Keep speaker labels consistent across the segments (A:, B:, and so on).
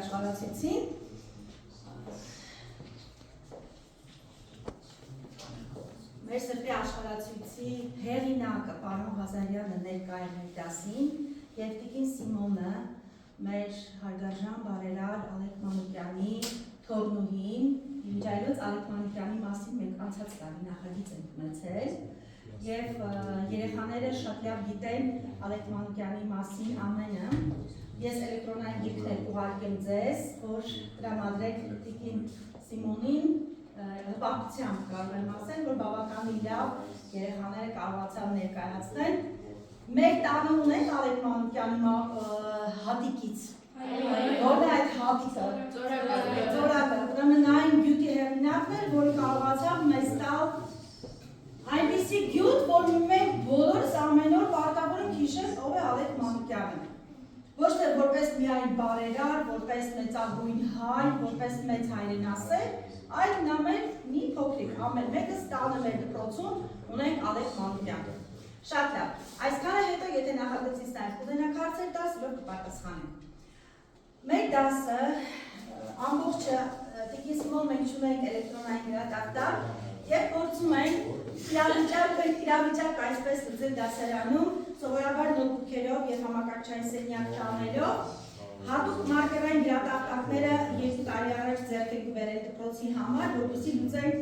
A: աշխարհացույցին։ Մեր սրտի աշխարհացույցի հեղինակը պարոն Ղազարյանը ներկա է մեր դասին եւ տիկին Սիմոնը մեր հարգարժան բարերար Ալեք Մանուկյանի թորնուհին, իմիջայլոց Ալեք Մանուկյանի մասին մենք անցած տարի նախագիծ ենք ունեցել եւ երեխաները շատ լավ գիտեն Ալեք Մանուկյանի մասին ամենը։ Ես էլեկտրոնային գիրքներ ուղարկեմ ձեզ, որ տրամադրեք տիկին Սիմոնին հպարտությամբ կարող եմ ասել, որ բավականին լավ երեխաները կարողացան ներկայացնել։ Մեր տանը ունենք Ալեք Մանուկյանի հատիկից։ Որն է այդ հատիկը։ Ծորակը։ Ուրեմն այն գյուտի հեղինակն էր, որ կարողացավ մեզ տալ այնպիսի գյուտ, որ մենք բոլորս ամեն օր պարտավոր ենք հիշել ով է Ալեք Մանուկյանը։ Ոչ թե որպես միայն բարերար, որպես մեծագույն հայ, որպես մեծ հայրենասեր, այլ նա մեր մի փոքրիկ, ամեն մեկս տանը մեր դպրոցում ունենք Ալեք Մանուկյանը։ Շատ լավ, այսքանը հետո եթե նախագծից նաև կուզենաք հարցեր տալ, սրով կպատասխանենք։ Մեր դասը ամբողջը տիկին Սիմոն մենք ունենք էլեկտրոնային գրատախտակ եւ փորձում ենք իրավիճակ այսպես լուծել դասարանում, սովորաբար նոթբուքերով եւ համակարգչային սենյակ տանելով, հատուկ մարկերային գրատախտակները 2 տարի առաջ ձեռք ենք բերել դպրոցի համար, որպեսզի լուծենք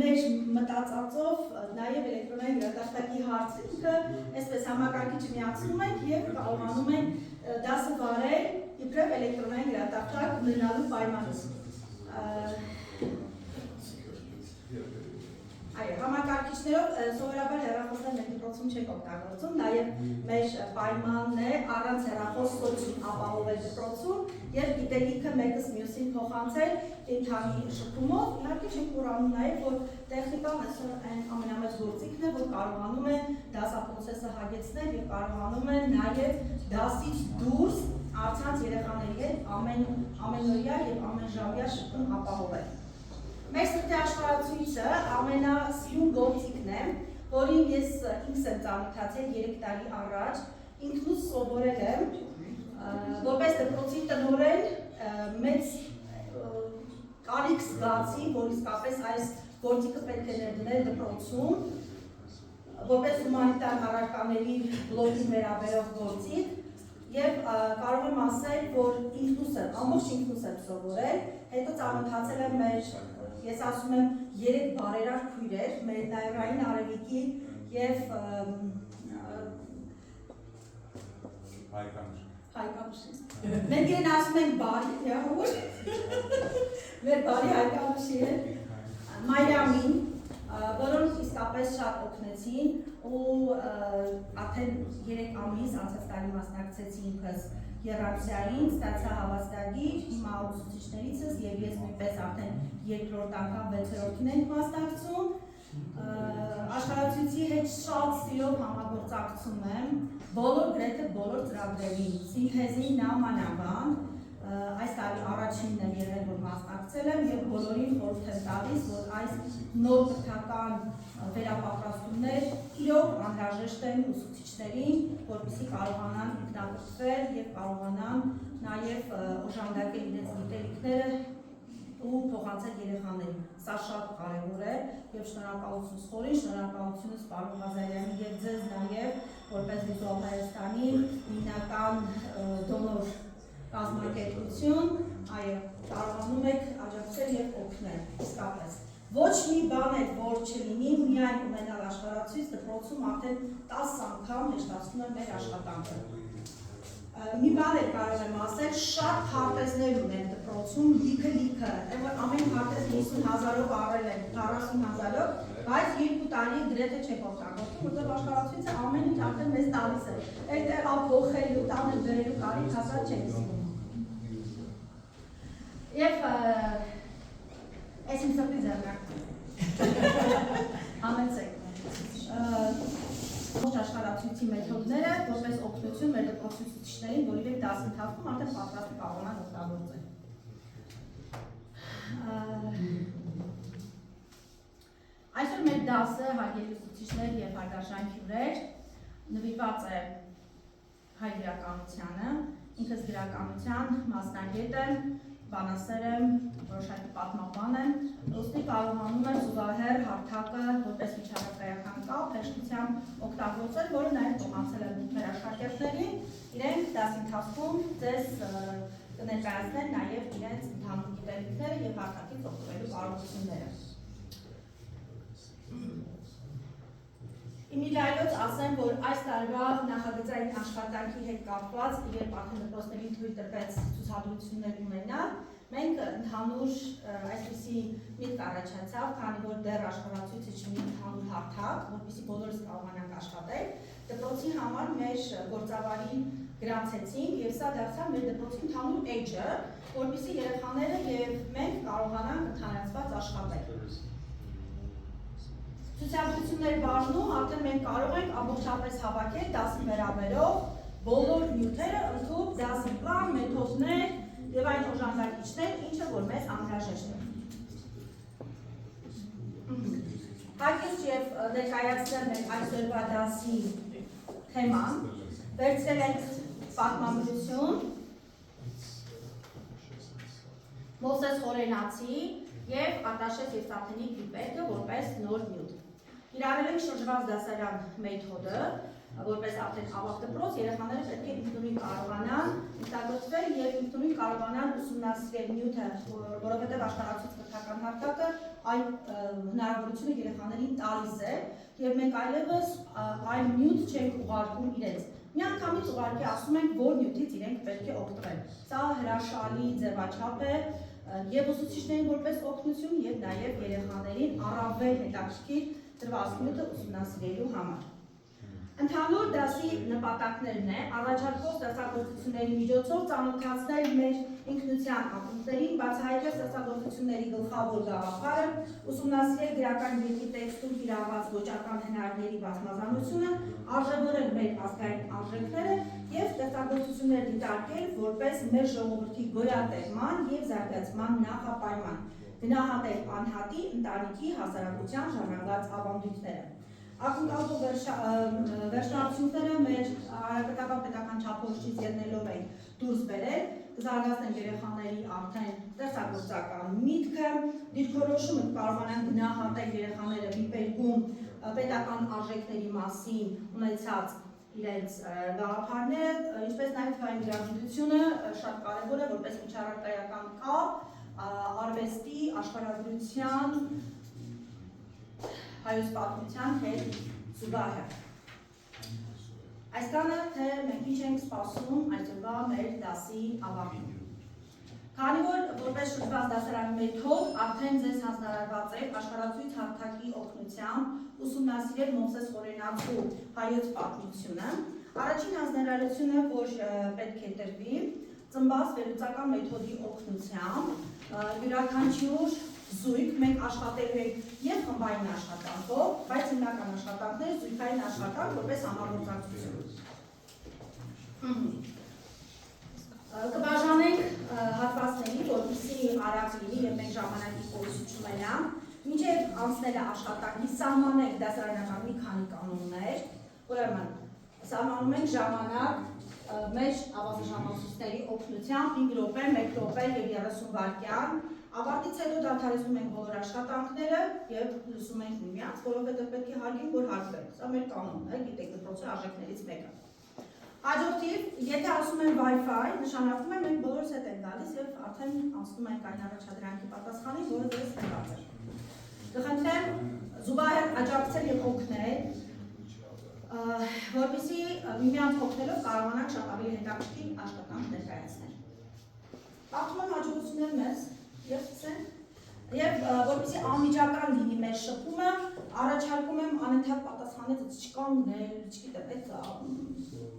A: մեր մտածածով նաև էլեկտրոնային գրատախտակի հարցը, ինքը այսպես համակարգիչ միացնում ենք եւ կարողանում ենք դասը վարել իբրև էլեկտրոնային գրատախտակ ունենալու պայմանով։ Այո, համակարգիչներով սովորաբար հեռախոսներ մեր դպրոցում չենք օգտագործում, նաև մեր պայմանն է առանց հեռախոս սոցիալ ապահովել դպրոցում եւ գիտելիքը մեկս մյուսին փոխանցել կենթանի շփումով, իհարկե չենք ուրանում նաև, որ տեխնիկան այսօր այն ամենամեծ գործիքն է, որ կարողանում է դասապրոցեսը հագեցնել եւ կարողանում է նաև դասից դուրս առցանց երեխաների հետ ամենօրյա եւ ամենժամյա շփում ապահովել։ Մեր սրտի աշխարհացույցը ամենասիրուն գործիքն է, որին ես ինքս եմ ծանոթացել 3 տարի առաջ, ինքնուս սովորել եմ, որպես դպրոցի տնօրեն մեծ կարիք զգացի, որ իսկապես այս գործիքը պետք է ներդնել դպրոցում, որպես հումանիտար առարկաների բլոկին վերաբերող գործիք, եւ կարող եմ ասել, որ ինքնուս եմ, ամբողջ ինքնուս եմ սովորել, հետո ծանոթացել եմ մեր ես ասում եմ 3 բարերար քույրեր, մեր Նաիրային Արևիկի եւ Հայկանուշի։ Մենք իրեն ասում ենք բարի, հավոր, մեր բարի Հայկանուշի հետ, Մայրամին, որոնք իսկապես շատ օգնեցին ու արդեն 3 ամիս անցած տարի մասնակցեցի ինքս Եռաբսյային, ստացա հավաստագիր, հիմա ուսուցիչներիցս եւ ես նույնպես արդեն երկրորդ անգամ 6-րդին ենք մասնակցում։ Աշխարհացույցի հետ շատ սիրով համագործակցում եմ, գրեթե բոլոր ծրագրերին, սինթեզին նամանավան, այս տարի առաջինն եմ եղել, որ մասնակցել եմ եւ բոլորին խորհուրդ եմ տալիս, որ այս նոր կրթական վերապատրաստումներ իրոք անհրաժեշտ են ուսուցիչներին, որպեսզի կարողանան ինքնակրթվել եւ կարողանան նաեւ օժանդակել իրենց գիտելիքները ու փոխանցել երեխաներին։ Սա շատ կարեւոր է եւ շնորհակալություն խորին, շնորհակալությունս պարոն Ղազարյանի եւ ձեզ նաեւ որպես Վիզուալ Հայաստանի հիմնական դոնոր կազմակերպություն, այո, կարողանում եք աջակցել եւ օգնել, իսկապես։ Ոչ մի բան էլ որ չլինի, միայն ունենալ աշխարհացույց դպրոցում արդեն 10 անգամ հեշտացնում է մեր աշխատանքը։ Մի բան էլ կարող եմ ասել, շատ քարտեզներ ունեն դպրոցում, լիքը, ամեն քարտեզ 50,000-ով առել են, 40,000-ով, բայց 2 տարի գրեթե չեք օգտագործում, որտեղ աշխարհացույցը ամեն ինչ արդեն մեզ տալիս է։ Այդտեղ փոխելու, տանել բերելու կարիք հաստատ չենք զգում։ Եվ այս իմ սրտի ձեռնարկն է։ Համեցեք։ Ողջ աշխարհացույցի մեթոդները որպես օգնություն մեր դպրոցի ուսուցիչներին, որ իրենք դասի ընթացքում արդեն պատրաստ կարողանան օգտագործել։ Այսօր մեր դասը հարգելի ուսուցիչներ եւ հարգարժան հյուրեր նվիրված է հայ գրականությանը ինքս գրականության մասնագետ եմ, բանասեր եմ, որոշակի պատմաբան եմ, ուստի կարողանում եմ զուգահեռ հարթակը որպես միջավայրական կապ հեշտությամբ օգտագործել, որը նաև փոխանցել եմ մեր աշխատողներին, իրենք դասի ընթացքում ձեզ կներկայացնեն նաև իրենց ընդհանուր գիտելիքները եւ հարթակից օգտվելու կարողությունները։ Իմիջայլոց ասեմ, որ այս տարվա նախագծային աշխատանքի հետ կապված, երբ արդեն դպրոցներին թույլ տրվեց ցուցադրություններ ունենալ, մենք ընդհանուր այսպիսի միտք առաջացավ, քանի որ դեռ աշխարհացույցը չունի ընդհանուր հարթակ, որպեսզի բոլորս կարողանանք աշխատել, դպրոցի համար մեր գործավարին գրանցեցինք եւ սա դարձավ մեր դպրոցի ընդհանուր էջը, որպեսզի երեխաները եւ մենք կարողանանք ընդհանրացված աշխատել։ Ցուցադրությունների բաժնում արդեն մենք կարող ենք ամբողջապես հավաքել դասի վերաբերող բոլոր նյութերը, ընդհանուր դասի պլան, մեթոդներ եւ այն օժանդակիչներ, ինչը որ մեզ անհրաժեշտ է։ Հակիրճ եւ ներկայացնել մեր այսօրվա դասի թեման, վերցրել ենք պատմամրություն, Մովսես Խորենացի եւ Արտաշես Եսափենի Պիպետը որպես նոր նյութ։ Կիրառել ենք շրջված դասարան մեթոդը, որպես արդեն ավագ դպրոց, երեխաները պետք է ինքնուրույն կարողանան օգտագործվել եւ ինքնուրույն կարողանան ուսումնասիրել նյութը, որովհետեւ աշխարհացույց կրթական հարթակը այդ հնարավորությունը երեխաներին տալիս է եւ մենք այլևս այլ նյութ չենք ուղարկում իրենց։ Միանգամից ուղարկի ասում ենք, որ նյութից իրենք պետք է օգտվել։ Սա հրաշալի ձևաչափ է եւ ուսուցիչներին որպես օգնություն եւ նաեւ երեխաներին առավել հետաքրքիր տրված նյութը ուսումնասիրելու համար։ Ընդհանուր դասի նպատակներն է առաջարկող ստեղծագործությունների միջոցով ծանոթացնել մեր ինքնության ակունքներին, բացահայտել ստեղծագործությունների գլխավոր գաղափարը, ուսումնասիրել գրական երկի տեքստում կիրառված ոճական հնարների բազմազանությունը, արժևորել մեր ազգային արժեքները եւ ստեղծագործություններ դիտարկել որպես մեր ժողովրդի գոյատևման եւ զարգացման նախապայման, գնահատել անհատի, ընտանիքի, հասարակության ժառանգած ավանդույթները։ Ակնկալվող վերջնարդյունքները մեր հանրապետական պետական չափորոշիչից ելնելով են դուրս բերել, կզարգացնեն երեխաների արդեն ստեղծագործական միտքը, դիրքորոշումը կարողանան գնահատել երեխաները վիպերգում պետական արժեքների մասին ունեցած իրենց գաղափարները, ինչպես նաև թվային գրագիտությունը շատ կարևոր է որպես միջավայրական կապ, արվեստի, աշխարհագրության, հայոց պատմության հետ զուգահեռ։ Այսքանը թե մենք ինչ ենք սպասում այսօրվա մեր դասի ավարտին։ Քանի որ որպես շրջված դասարանի մեթոդ արդեն ձեզ հանձնարարված է աշխարհացույց հարթակի օգնությամբ ուսումնասիրել Մովսես Խորենացու հայոց պատմությունը, առաջին հանձնարարությունը, որ պետք է տրվի, ծնված վերլուծական մեթոդի օգնությամբ յուրաքանչյուր զույգ մենք աշխատելու ենք եւ խմբային աշխատանքով, բայց հիմնական աշխատանքները զույգային աշխատանք որպես համագործակցություն։ Կբաժանենք հատվածների, որպեսզի արագ լինի եւ մենք ժամանակի կորուստ չունենանք, մինչեւ անցնելը աշխատանքի սահմանենք դասարանական մի քանի կանոններ, ուրեմն սահմանում ենք ժամանակ մեր ավազժամացույցների օգնությամբ 5 րոպե, 1 րոպե եւ 30 վայրկյան, ավարտից հետո դադարեցնում ենք բոլոր աշխատանքները եւ լսում ենք միմյանց, որովհետեւ պետք է հարգենք, որ հարգվենք։ Սա մեր կանոնն է, գիտեք, դպրոցի արժեքներից մեկը։ Հաջորդիվ, եթե ասում են Wi-Fi, նշանակում է մենք բոլորս հետ ենք գալիս եւ արդեն անցնում ենք այն առաջադրանքի պատասխանին, որը ձեզ տրված է։ Կխնդրեմ զուգահեռ աջակցել եւ օգնել, որպեսզի միմյանց օգնելով կարողանանք շատ ավելի հետաքրքիր աշխատանք ներկայացնել։ Աղթում եմ հաջողություններ մեզ եւ ցենք եւ որպեսզի անմիջական լինի մեր շփումը, առաջարկում եմ անընդհատ պատասխանել չկանգնել, չգիտեմ,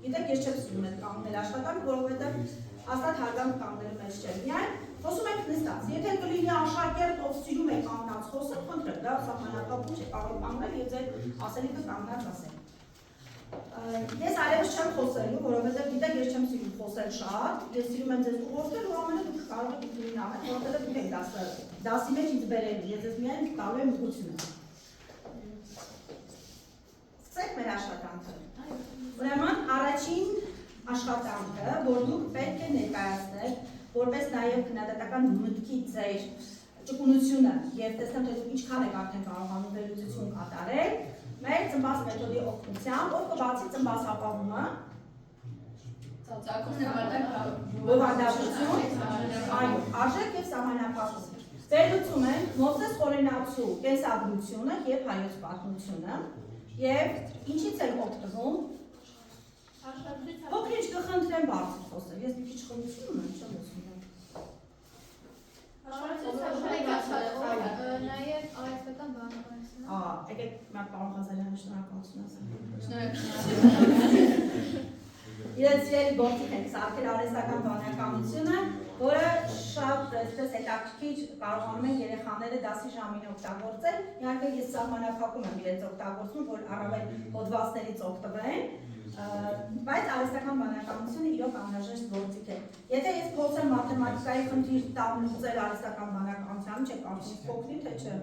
A: գիտեք, ես չեմ սիրում այդ կանգնել աշխատանք, որովհետեւ հաստատ հարգանք կանգնելու մեջ չէ։ Միայն խոսում ենք նստած։ Եթե կլինի աշակերտ, ով սիրում է կանգնած խոսել, խնդրեմ, դա սահմանափակում չէ, կարող կանգնել եւ ձեր ասելիքը կանգնած ասել։ Ես այլևս չեմ խոսելու, որովհետև գիտեք, ես չեմ սիրում խոսել շատ, ես սիրում եմ ձեզ ուղղորդել ու ամենը դուք կարող եք ինքնուրույն անել, որովհետև դուք եք դասի մեջ ինձ բերել, ես ձեզ միայն տալու եմ ուղղությունը։ Սկսենք մեր աշխատանքը։ Ուրեմն առաջին աշխատանքը, որ դուք պետք է ներկայացնեք, որպես նաև քննադատական մտքի ձեր ճկունությունը եւ տեսնեմ թե դուք ինչքան եք արդեն կարողանում վերլուծություն կատարել, մեր ծնված մեթոդի օգնությամբ, ով կբացի ծնված ապահումը, բովանդակություն, այո, արժեք եւ սահմանափակում։ Վերլուծում են Մովսես Խորենացու կենսագրությունը եւ հայոց պատմությունը եւ ինչից են օգտվում։ Փոքրինչ կխնդրեմ բարձր խոսել, ես մի քիչ խնդրում եմ, չեմ լսում։
B: Նաև արհեստական բանականությունը։
A: Եկեք մենք պարոն Ղազարյանը շնորհակալություն ասեմ։
B: Շնորհակալություն։
A: Իրենց սիրելի գործիք ենք սարքել արհեստական բանականությունը, որը շատ այսպես հետաքրքիր կարողանում են երեխաները դասի ժամին օգտագործել։ Իհարկե ես սահմանափակում եմ իրենց օգտագործում, որ առավել հոդվածներից օգտվեն, բայց արհեստական բանականությունը իրոք անհրաժեշտ գործիք է։ Եթե ես փորձեմ մաթեմատիկայի խնդիր տամ լուծել արհեստական բանականությամբ, չեք կարծում փոխվի թե չէ։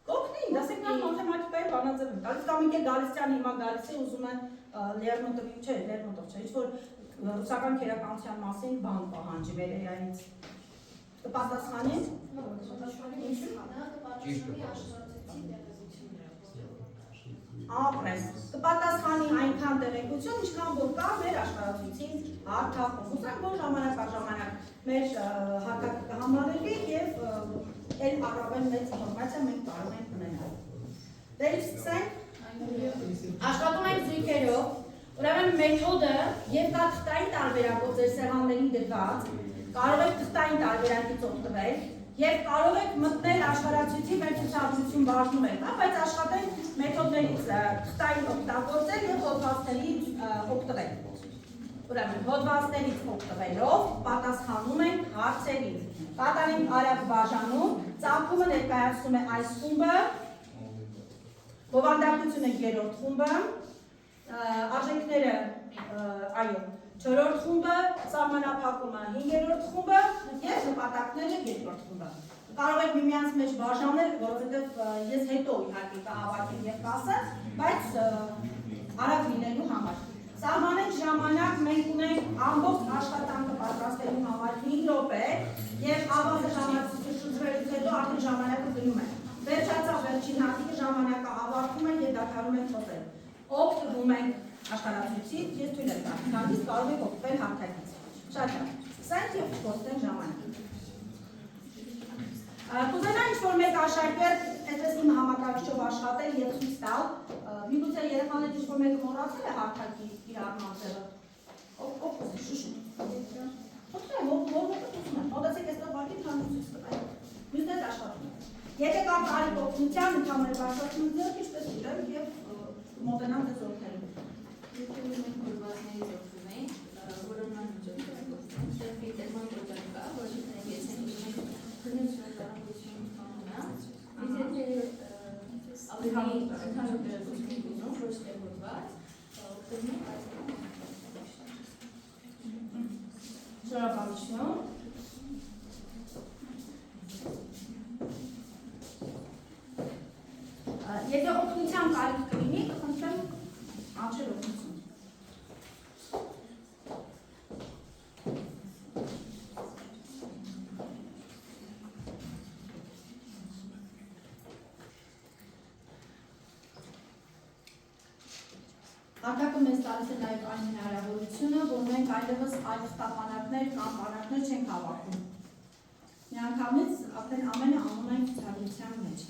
A: Կօգնի, դասեք նա մաթեմատիկայի բանաձև եմ տալիս, կամ Միկել Գալստյանը հիմա գալիս է ուզում է Լերմոնտովի, չէ, Լերմոնտով չէ, ինչ-որ ռուսական քերականության մասին բան պահանջի Վերեյայից։ Կպատասխանի։ Ապրես, կպատասխանի այնքան տեղեկություն, ինչքան որ կա մեր աշխարհացույցին հարթակում։ Ուզենք, որ ժամանակ առ ժամանակ մեր հարթակը կհամալրվի եւ էլ առավել մեծ ինֆորմացիա մենք կարող ենք ունենալ։ Դե սկսենք։ Աշխատում ենք զույգերով, ուրեմն մեթոդը եւ կա թղթային տարբերակով ձեր սեղաններին դրված, կարող եք թղթային տարբերակից օգտվել եւ կարող եք մտնել աշխարհացույցի մեր ցուցադրություն բաժնում եք, բայց աշխատենք մեթոդներից թղթային օգտագործել եւ հոդվածներից օգտվել։ Ուրեմն հոդվածներից օգտվելով պատասխանում ենք հարցերին։ Կատարենք արագ բաժանում, ծագումը ներկայացնում է այս խումբը, բովանդակությունը երրորդ խումբը, արժեքները, այո, չորրորդ խումբը, սահմանափակումը հինգերորդ խումբը եւ նպատակները երկրորդ խումբը։ Կարող եք միմյանց մեջ բաժանել, որովհետեւ ես հետո իհարկե կհավաքեմ եւ կասեմ, բայց արագ լինելու համար։ Սահմանենք ժամանակ, մենք ունենք ամբողջ աշխատանքը պատրաստելու համար 5 րոպե եւ ավազը ժամանակը շրջվելուց հետո արդեն ժամանակը գնում է։ Վերջացավ վերջին հատիկը, ժամանակը ավարտվում է եւ դադարում ենք խոսել։ Օգտվում ենք աշխարհացույցից, ես թույլ եմ տալիս, քանից կարող եք օգտվել հարթակից։ Շատ լավ։ Սկսենք եւ խոսենք ժամանակ։ Կուզենա ինչ-որ մեկ աշակերտ այդպես իմ համակարգչով աշխատել եւ ցույց տալ, միգուցե երեխաները ինչ-որ մեկը մոռացել է հարթակի իր արմատները։ Ով շուշու։ Ոչինչ, ո՞վ մոտեցեք այստեղ վարկի ցանցից տվեք։ Մյուսներ աշխատում։ Եթե կա կարիք օգնության, ընդհանուր բարձրացնում ձեռք ինչպես իրենք եւ մոտենամ ձեզ օգնելու։
B: Եթե մենք հոդվածներից օգտվում ենք, որոնց միջոցով դեպի դերման գործակ կա, որ ես ենք քննություն տարածություն կանոնա, իսկ եթե ավելի ընդհանուր դերակցություն ունենք, ոչ թե հոդված, օգտվում ենք այս
A: Շնորհակալություն։ Եթե օգնության կարիք կլինի, կխնդրեմ աչել օգնություն։ Հարթակը մեզ տալիս է նաև այն հնարավորությունը, որ մենք այլևս այլ խտապանակներ կամ բանակներ չենք հավաքում։ Միանգամից արդեն ամենը անում ենք ցուցադրության մեջ։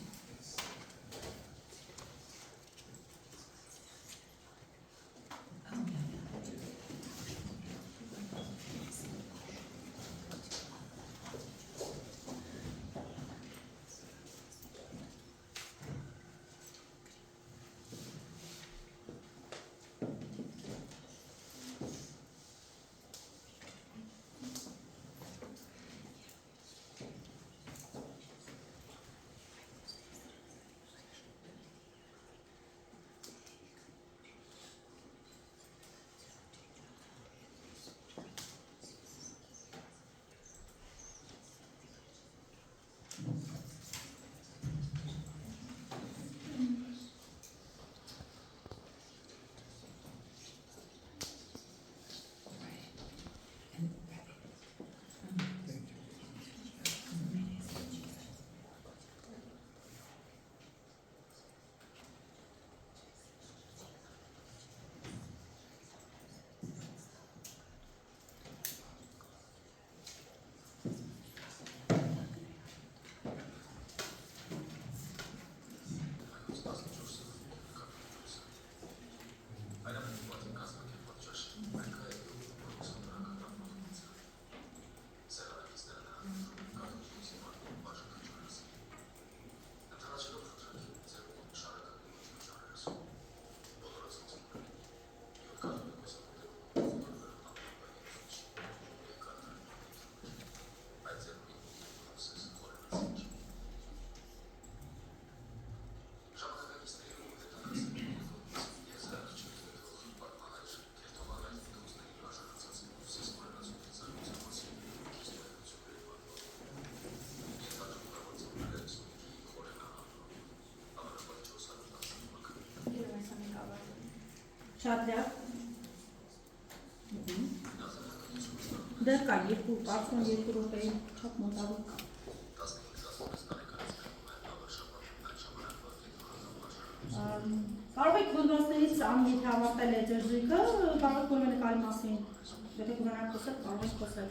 A: Շատ լավ։ Դեռ կա երկու, կարծում եմ 2 րոպեի չափ մոտավոր։ Կարող եք հոդվածներից անհիտ հավատել է ձեր զույգը, կարող եք որևէ նկարի մասին, եթե կուզենաք խոսել, կարող եք խոսել։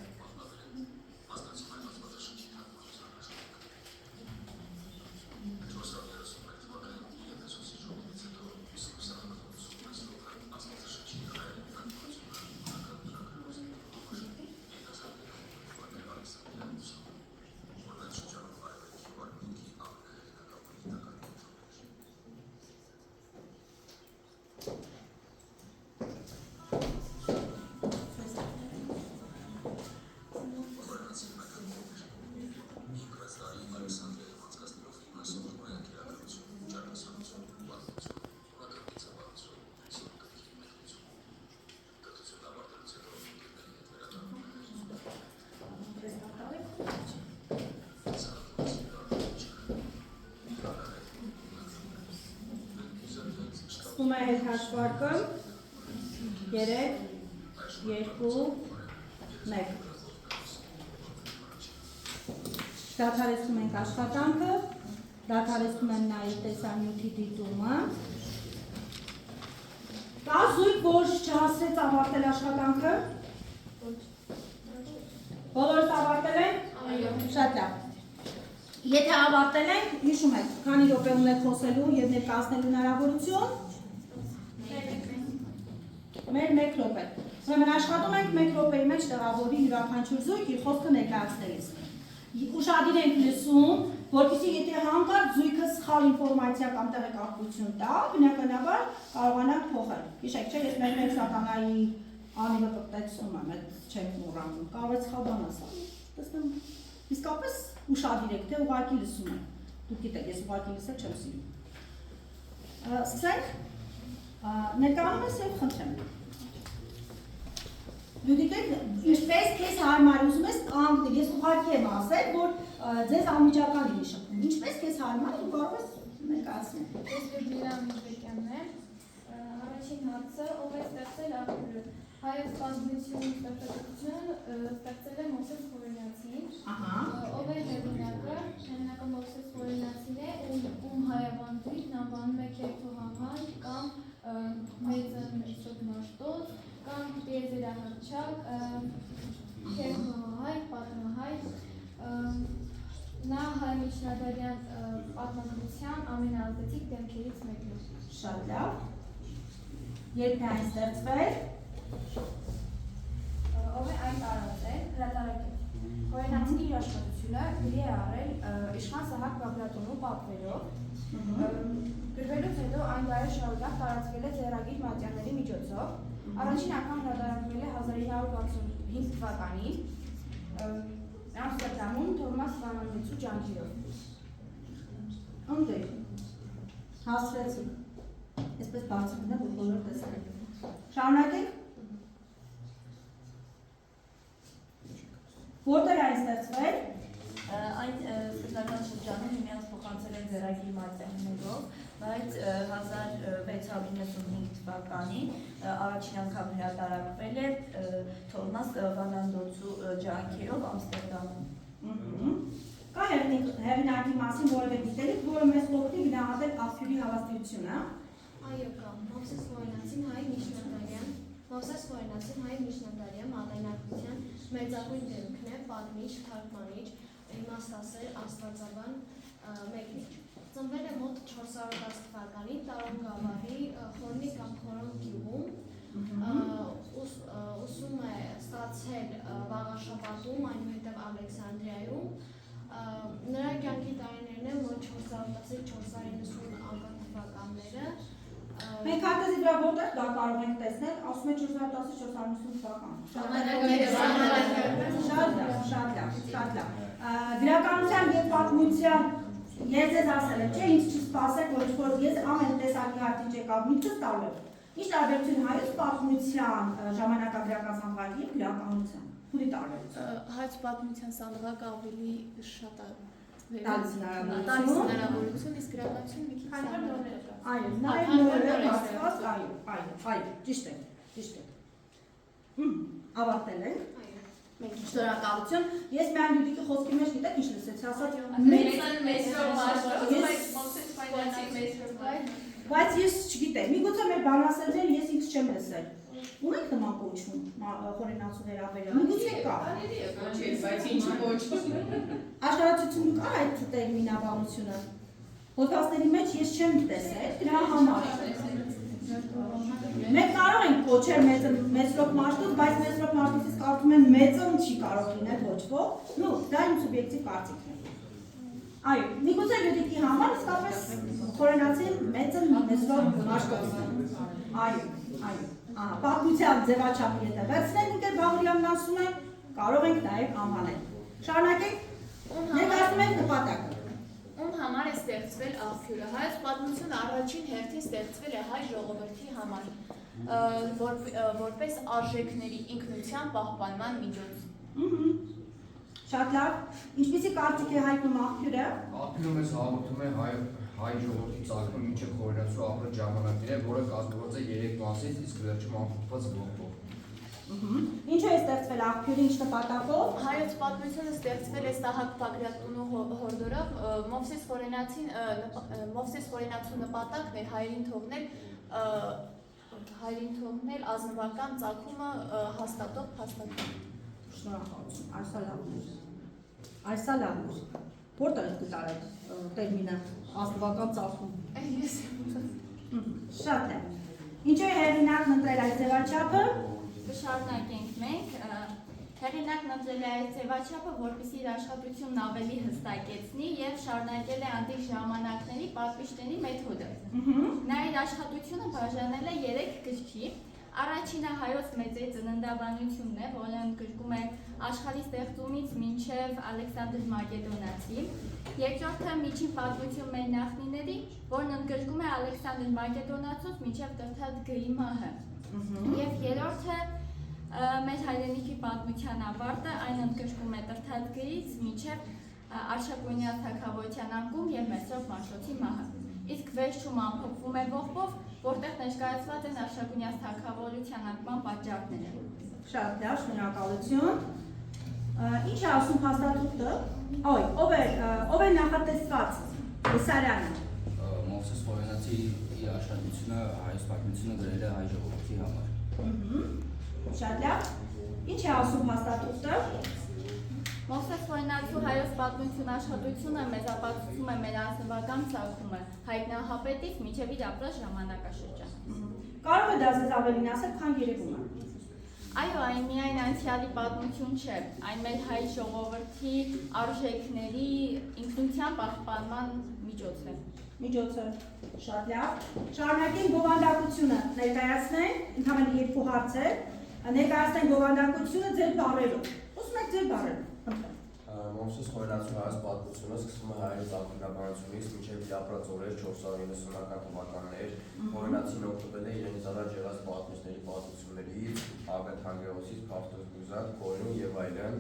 A: Սկսում է հետ հաշվարկը 3, 2, 1 Դադարեցնում ենք աշխատանքը, դադարեցնում եմ նաև տեսանյութի դիտումը։ Կա զույգ, որ չհասցրեց ավարտել աշխատանքը։ Բոլորս ավարտել ենք։ Շատ լավ։ Եթե ավարտել ենք, հիշում եք, քանի րոպե ունեք խոսելու եւ ներկայացնելու հնարավորություն։ Մեր 1 րոպե։ Ուրեմն աշխատում ենք 1 րոպեի մեջ տեղավորի յուրաքանչյուր զույգ իր խոսքը ներկայացնելիս։ Ուշադիր ենք լսում, որպեսզի եթե հանկարծ զույգը սխալ ինֆորմացիա կամ տեղեկատվություն տա, բնականաբար կարողանանք փոխել։ Հիշեք, չէ՞, ես մեր մեկ սատանայի անիվը կպտեցնում եմ, այդ չենք մոռանում։ Կարող է սխալ բան ասել։ Տեսնեմ, իսկապես ուշադիր եք, թե ուղղակի լսում եք։ Դուք գիտեք, ես ուղղակի լսել չեմ սիրում։ Սկսենք, ներկայանում ես և խնդրեմ։ Դու գիտեք, ինչպես քեզ հարմար ուզում ես կանգնել, ես ուղղակի եմ ասել, որ ձեզ անմիջական լինի շփում։ Ինչպես քեզ հարմար ու կարող ես ներկայացնել։
C: Ես Լյուբիմիլա Միրզբեկյանն եմ, առաջին հարցը, ով է ստեղծել աղբյուրը։ Հայոց պատմություն ստեղծագործություն ստեղծել է Մովսես Խորենացին, ով է հեղինակը, հեղինակը Մովսես Խորենացին է, ում հայավանդույթն անվանում է Քերթոհամար կամ Մեծոտ Մաշտոց կամ Տիեզերահռչակ, Քերթոհայ, պատմահայ, նա հայ միջնադարյան պատմագրության ամենաազդեցիկ դեմքերից մեկն է։
A: Շատ լավ։ Երբ է այն ստեղծվել։
C: Ով է այն տարածել, հրատարակել։ Խորենացին իր աշխատությունը գրի է առել իշխան Սահակ Բագրատունու պատվերով։ Գրվելուց հետո այն դարեր շարունակ տարածվել է ձեռագիր մատյանների միջոցով։ Առաջին անգամ հրատարակվել է 1965 թվականին Ամստերդամում Թովմաս Վանանդեցու ջանքերով։
A: Ընտեք, հասրեցիք, այսպես բացիկն է, որ բոլոր տեսարեք։ Շարունակեք։ Որտեղ այն ստեղծվել։
D: Այն սկզբնական շրջանում միմյանց փոխանցել են ձեռագիր մատյաններով, բայց 1695 թվականին առաջին անգամ հրատարակվել է Թովմաս Վանանդոցու ջանքերով Ամստերդամում։
A: Կա հեղինակի մասին որևէ գիտելիք, որը մեզ կօգնի գնահատել աղբյուրի հավաստիությունը։
C: Այո, կա։ Մովսես Խորենացին հայ միջնադարյան մատայնակության մեծագույն դեմքն է, պատմիչ, թարգմանիչ, իմաստասեր, աստվածաբան, մեկնիչ։ Ծնվել է մոտ 410 թվականին Տարոն գավառի Խորնի կամ Խորոն գյուղում, ուսում է ստացել Վաղաշապատում, այնուհետև Ալեքսանդրիայում։ Նրա կյանքի տարիներն են մոտ 410-490 անկախ թվականները։
A: Մենք հատեզի վրա որտեղ դա կարող ենք տեսնել, ասում է 410-490 թվական։ Շատ լավ։ Գրականության և պատմության ես ձեզ ասել եմ, չէ, ինձ չսպասեք, որ ես ամեն տեսակի հարցի չեկավ, միտքս տալու եմ։ Ինչ տարբերություն հայոց պատմության ժամանակագրական սանդղակի և գրականության։ Փուլի տարբերություն։
E: Հայոց պատմության սանդղակը ավելի շատ է
A: տալիս
B: տալիս
A: հնարավորություն։
B: հնարավորություն, իսկ գրականություն մի քիչ սահմանափակ։
A: Այո, նաև նորերը բացված, այո, ճիշտ է։ Ավարտել ենք։ Շնորհակալություն։ Ես միայն Լյուդիկի խոսքի մեջ գիտեք ինչ լսեցի, ասաց բայց ես չգիտեմ, միգուցե մեր բանասերները ես ինքս չեմ լսել։ Ունենք նման կոչում խորենացու վերաբերյալ, միգուցե կա։
E: Բայց ինչի կոչում։
A: Աշխարհացիություն կա այդ տերմինաբանությունը։ Հոդվածների մեջ ես չեմ տեսել, դրա համար։ Մենք կարող ենք կոչել մեծրոք մարդուց, բայց մեծրոք մարդուց կարծում եմ մեծն չի կարող լինել կոչվող, դա իմ սուբյեկտիվ կարծիքն է։ Այո, միգուցե Լյուդիկի համար իսկապես խորենացին մեծն մեծրոք մարդուց։ Այո, պատմության ձևաչափը եթե վերցնենք ընկեր Բաղարյանն ասում է, կարող ենք նաև անվանել։ Շարունակենք, ներկայացնում ենք նպատակը։
B: Ում համար է ստեղծվել աղբյուրը։ Հայոց պատմությունը առաջին հերթին ստեղծվել է հայ ժողովրդի համար, որպես արժեքների ինքնության պահպանման միջոց։
A: Շատ լավ։ Ինչպիսի կարծիք է հայտնում աղբյուրը։
F: Աղբյուրը մեզ հաղորդում է հայ ժողովրդի ծագումը մինչև խորենացու ապրած ժամանակները, որը կազմված է 3 մասից, իսկ վերջում ամփոփված ողբով։
A: Ինչու է ստեղծվել աղբյուրը, ինչ նպատակով։
B: Հայոց պատմությունը ստեղծվել է Սահակ Բագրատունու հորդորով, Մովսես Խորենացու նպատակն էր հայերին թողնել ազնվական ծագումը հաստատող փաստաթուղթ։
A: Շնորհակալություն, այսա լավ է։ Որտեղ եք գտարել տերմինը ազնվական ծագում։ Շատ լավ։ Ինչու է հեղինակն ընտրել այս ձևաչափը։
C: Կշարունակենք մենք, հեղինակն ընտրել է այս ձևաչափը, որպեսզի իր աշխատությունն ավելի հստակեցնի և շարունակել է անտիկ ժամանակների պատվիշտների մեթոդը։ Նա իր աշխատությունը բաժանել է 3 գրքի։ Առաջինը հայոց մեծերի ծննդաբանությունն է, որը ընդգրկում է աշխարհի ստեղծումից մինչև Ալեքսանդր Մակեդոնացի։ Երկրորդը միջին պատմություն մեր նախնիների, որն ընդգրկում է Ալեքսանդր Մակեդոնացուց մինչև Տրթատ Գ-ի մահը։ Եվ երրորդը մեր հայրենիքի պատմության ավարտը, այն ընդգրկում է Տրթատ Գ-ից մինչև Արշակունյաց թագավորության անկում և Մեսրոպ Մաշտոցի մահը։ Իսկ վերջում ամփոփվում է ողբով, որտեղ ներկայացված են Արշակունյաց թագավորության անկման պատճառները։
A: Շատ լավ, շնորհակալություն։ Ինչ է ասում փաստաթուղթը։ Ով է նախատեսված Սարյանը։
G: Մովսես Խորենացի իր աշխատությունը հայոց պատմությունը գրել է հայ ժողովրդի համար։
A: Շատ լավ։ Ինչ է ասում փաստաթուղթը։
C: Մովսես Խորենացու հայոց պատմություն աշխատությունը մեզ ապացուցում է մեր ազնվական ծագումը հայտնահապետից մինչև իր ապրած ժամանակաշրջանը։
A: Կարող է դա ձեզ ավելին ասել, քան երևում է։
C: Այո, այն միայն անցյալի պատմություն չէ, այն մեր հայ ժողովրդի արժեքների ինքնության պահպանման միջոց է։
A: Շատ լավ։ Շարունակենք բովանդակությունը ներկայացնենք, ընդհանրապես 2 հարցեր։ Ներկայացնենք բովանդակությունը ձեր բառերով։ Ոսում եք ձեր բառերով։
H: Մովսես Խորենացու հայոց պատմությունը սկսվում է հայերի ծագումնաբանությունից մինչև իր ապրած օրեր 490-ական թվականներ։ Խորենացին օգտվել է իրենից առաջ եղած պատմիչների պատմություններից, Ագատ Հանգերոսից, Փավտոս Բուզատ, Կորին եւ այլն։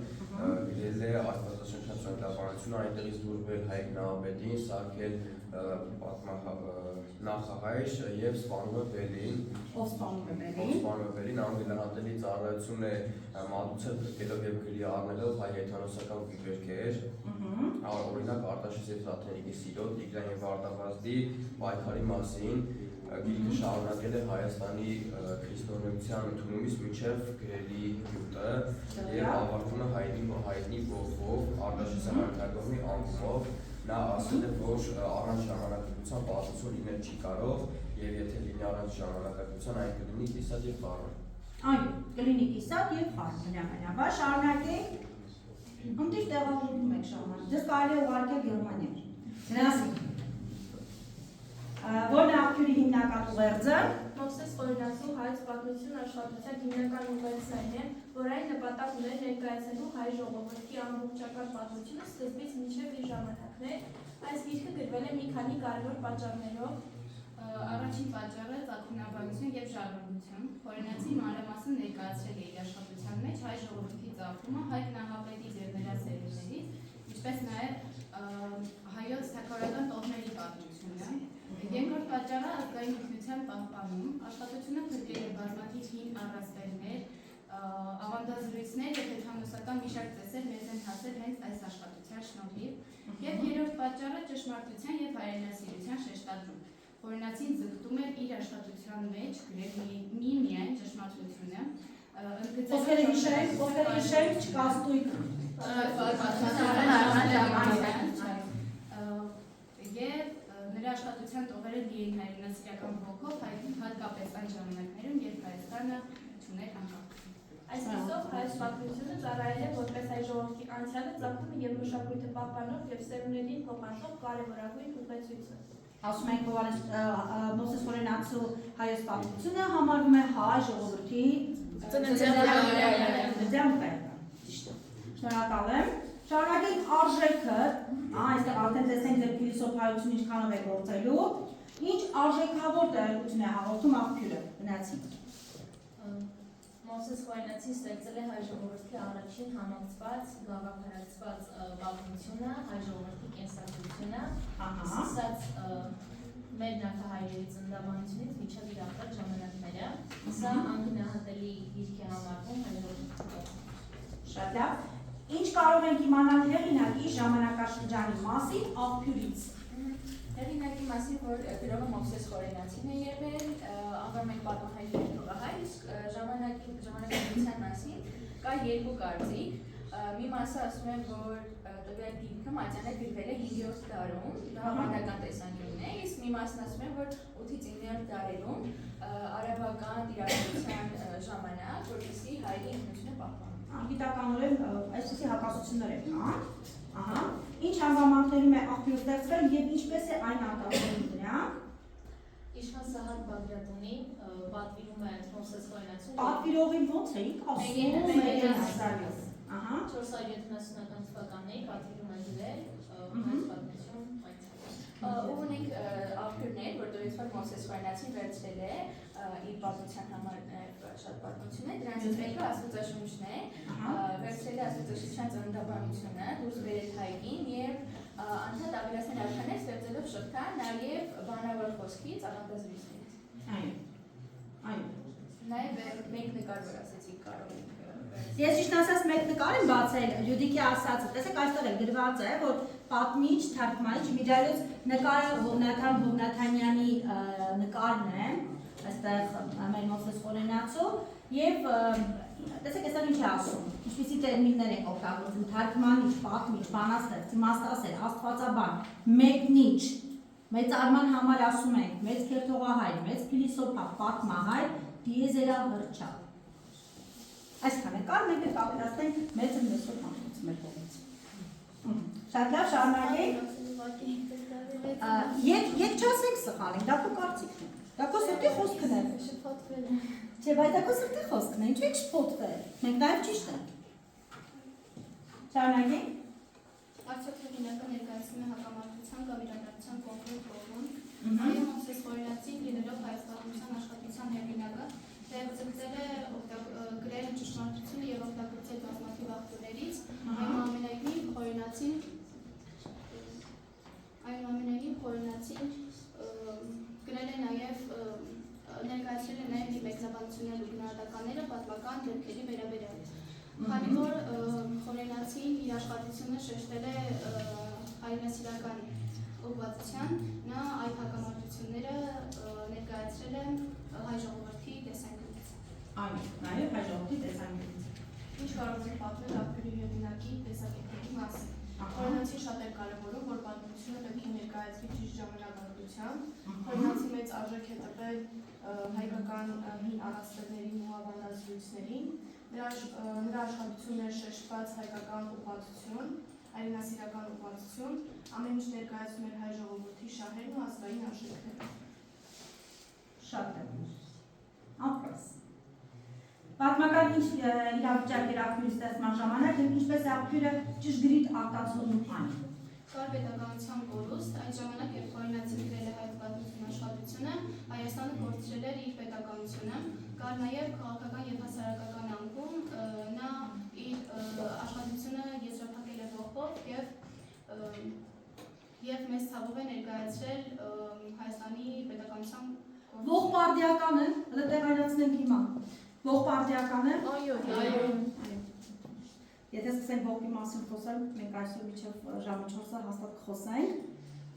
H: Գրել է աստվածաշնչյան ծննդաբանությունը, այնտեղից դուրվել Հայկ Նահապետին, սարքել նախահայր եւ սպանում է Բելին։
A: Ով սպանում է Բելին։
H: Անգլիահատելի ծառայություն է մատուցել գրելով եւ գրի առնելով հայ հեթանոսական գրքեր։ Օրինակ Արտաշես եւ Զաթենիկի սիրոտ, Տիգրան եւ Արտավազդի պայքարի մասին։ Գիրքը շարունակել է Հայաստանի քրիստոնեության ընդունումից մինչև գրելի գյուտը եւ ավարտվում է հայտնի ողբով Արտաշեսի հանրակրթի անկումով։ Նա ասել է, որ առանց ժամանակակցության պատմություն լինել չի կարող եւ եթե լինի առանց ժամանակակցության այն կլինի կիսատ եւ խառը։
A: Այո, կլինի կիսատ եւ խառը, բնականաբար շարունակենք։ Ընտիր տեղավորում եք շարունակել։ Ձեզ կարելի է ուղարկել Գերմանիա։ Գնացինք։ Որն է աղբյուրի հիմնական ուղերձը։
C: Մովսես Խորենացու հայոց պատմություն աշխատության հիմնական ուղերձն այն է, որ այն նպատակ ուներ ներկայացնելու հայ ժողովրդի ամբողջական պատմությունը սկզբից մինչև իր ժամանակներ։ Այս գիրքը գրվել է մի քանի կարևոր պատճառներով։
I: Առաջին պատճառը ծագումնաբանություն եւ ժառանգություն։ Խորենացին մանրամասն ներկայացրել է իր աշխատության մեջ հայ ժողովրդի ծագումը հայ նահապետից եւ նրա սերունդներից, ինչպես նաեւ երաժշտության պահպանում, աշխատությունը փրկել է բազմաթիվ հին առասպելներ, ավանդազրույցներ և հեթանոսական մի շարք ծեսեր մեզ են հասել հենց այս աշխատության շնորհիվ, և երրորդ պատճառը ճշմարտության և հայրենասիրության շեշտադրում։ Խորենացին ձգտում էր իր աշխատության մեջ գրել միայն ճշմարտությունը,
A: Ովքեր հիշենք, չկաստույկ։
I: Եվ նրա աշխատության տողերը լի էին հայրենասիրական ոգով, հատկապես այն ժամանակներում, երբ Հայաստանը չուներ անկախություն։
D: Այսպիսով հայոց պատմությունը ծառայել է որպես հայ ժողովրդի անցյալը ծագումը և մշակույթը պահպանող և սերունդերին փոխանցող կարևորագույն ուղեցույցը։
A: Ասում ենք, որ Մովսես Խորենացու հայոց պատմությունը համարվում է հայ ժողովրդի ծննդյան տեղը։ Շնորհակալ եմ։ Շարունակենք արժեքը, այստեղ արդեն տեսենք ձեր փիլիսոփայությունը ինչքանով է գործելու, ինչ արժեքավոր տեղեկություն է հաղորդում աղբյուրը, գնացինք։
D: Մովսես Խորենացին ստեղծել է հայ ժողովրդի առաջին համակցված, գաղափարացված պատմությունը, հայ ժողովրդի կենսագրությունը, սկսած մեր նախահայրերի ծննդաբանությունից մինչև իր ապրած ժամանակները, սա անգնահատելի դիրք է համարվում հայ ժողովրդի։
A: Շատ լավ։ Ինչ կարող ենք իմանալ հեղինակի ժամանակաշրջանի մասին աղբյուրից։
D: Հեղինակի մասին, որ գրողը Մովսես Խորենացին է եղել, անվանում ենք պատմահայր թողահայր, իսկ ժամանակակցության մասին կա երկու կարծիք։ Մի մասը ասում են, որ տվյալ գիրքը Մատյանը գրվել է 5-րդ դարում, դա հավանական տեսանկյունն է, իսկ մի մասն ասում են, որ 8-ից 9-րդ դարերում արաբական տիրապետության ժամանակ, որպեսզի հայերի ինքնությունը պահպանում։
A: Գիտականորեն այսպիսի հակասություններ կան։ Ինչ հանգամանքներում է աղբյուր ստեղծվել և ինչպես է այն արտադրվում դրանք։
D: Իշխան Սահակ Բագրատունի պատվիրում է Մովսես Խորենացուն։
A: Պատվիրողին ոնց էիք ասում Մերեն Ասարյանը։
D: 470-ական թվականներին պատվիրում է գրել հայոց պատմություն այցելել։
I: Ու ունենք աղբյուրներ, որտեղից որ Մովսես Խորենացին վերցրել է իր պատմության համար շատ պատմություն է, դրանցից մեկը Աստվածաշունչն է, վերցրել է Աստվածաշնչյան ծննդաբանությունը, դուրս բերել հայգին և անդադ ավելացնել արքաներ ստեղծելով շղթա, նաև բանավոր խոսքից, ավանդազրույցներից։
A: Այո։
I: Նաև մեկ նկար, որ ասեցիք կարող ենք։
A: Ես ճիշտ ասած մեկ նկար եմ բացել Յուդիկի ասածը, տեսեք այստեղ էլ գրված է, որ պատմիչ, թարգմանիչ, միջայլոց նկարը Հովնաթան Հովնաթանյանի նկարն է, այստեղ մեր Մովսես Խորենացու, և տեսեք այստեղ ինչ է ասում, ինչպիսի տերմիններ ենք օգտագործում, թարգմանիչ, պատմիչ, բանաստեղծ, իմաստասեր, աստվածաբան, մեկնիչ, մեծարման համար ասում ենք, մեծ քերթողահայր, մեծ փիլիսոփա, պատմահայր, դիեզերահռչակ։ Այսքան է կար, մենք էլ կապետացնենք մեծը մեսոր մամուց մեր կողմից։ Շատ լավ, շարունակենք։ Եկ չասենք սխալ ենք, դա քո կարծիքն է, դա քո սրտի խոսքն է։ Չէ, բայց դա քո սրտի խոսքն է, ինչու եք շփոթվել, մենք նաև ճիշտ ենք։ Շարունակենք։
I: Արդյոք հեղինակը ներկայացնում է հակամարտության կամ իրադարձության կոնկրետ կողմում։ Այո, Մովսես Խորենացին լինելով հայոց պատմության աշխատության հեղինակը, ձգտել է գրել ճշմարտությունը և օգտագործել բազմաթիվ աղբյուրներից, այնուամենայնիվ Խորենացին գրել է նաև ներկայացրել է նաև իր մեկնաբանություններն ու գնահատականները պատմական դեպքերի վերաբերյալ։ Քանի որ Խորենացին իր աշխատությունը շեշտել է հայրենասիրական ուղղվածության, նա այդ հակամարտությունները ներկայացրել է հայ ժողովրդի տեսանկյունից։
A: Այո, նաև հայ ժողովրդի տեսանկյունից։
I: Ինչ կարող ենք պատմել աղբյուրի հեղինակի տեսակետների մասին։ Խորենացին շատ էր կարևորում, որ պատմությունը պետք է ներկայացվի ճիշտ ժամանակահատությամբ։ Խորենացի մեծ արժեք է տվել հայկական հին առասպելներին ու ավանդազրույցներին։ Նրա աշխատությունն էր շեշտված հայկական ուղղվածություն, հայրենասիրական ուղղվածություն, ամեն ինչ ներկայացում էր հայ ժողովրդի շահերն ու ազգային արժեքները։
A: Շատ է։ Ապրես։ Պատմական ինչ իրավիճակ էր աղբյուրի ստեղծման ժամանակ և ինչպես է աղբյուրը ճշգրիտ արտացոլում այն։
I: Կար պետականության կորուստ, այդ ժամանակ երբ Խորենացին գրել է հայոց պատմություն աշխատությունը, Հայաստանը կորցրել էր իր պետականությունը, կար նաև քաղաքական և հասարակական անկում, նա իր աշխատությունը եզրափակել է ողբով և մեծ ցավով է ներկայացրել Հայաստանի պետականության
A: Ողբարդյականը, հələ տեղայնացնենք հիմա։ Ողբարդյականը։
I: Այո։
A: Եթե սկսենք ողբի մասին խոսել, մենք այսօր մինչև ժամը 4-ը հաստատ կխոսենք,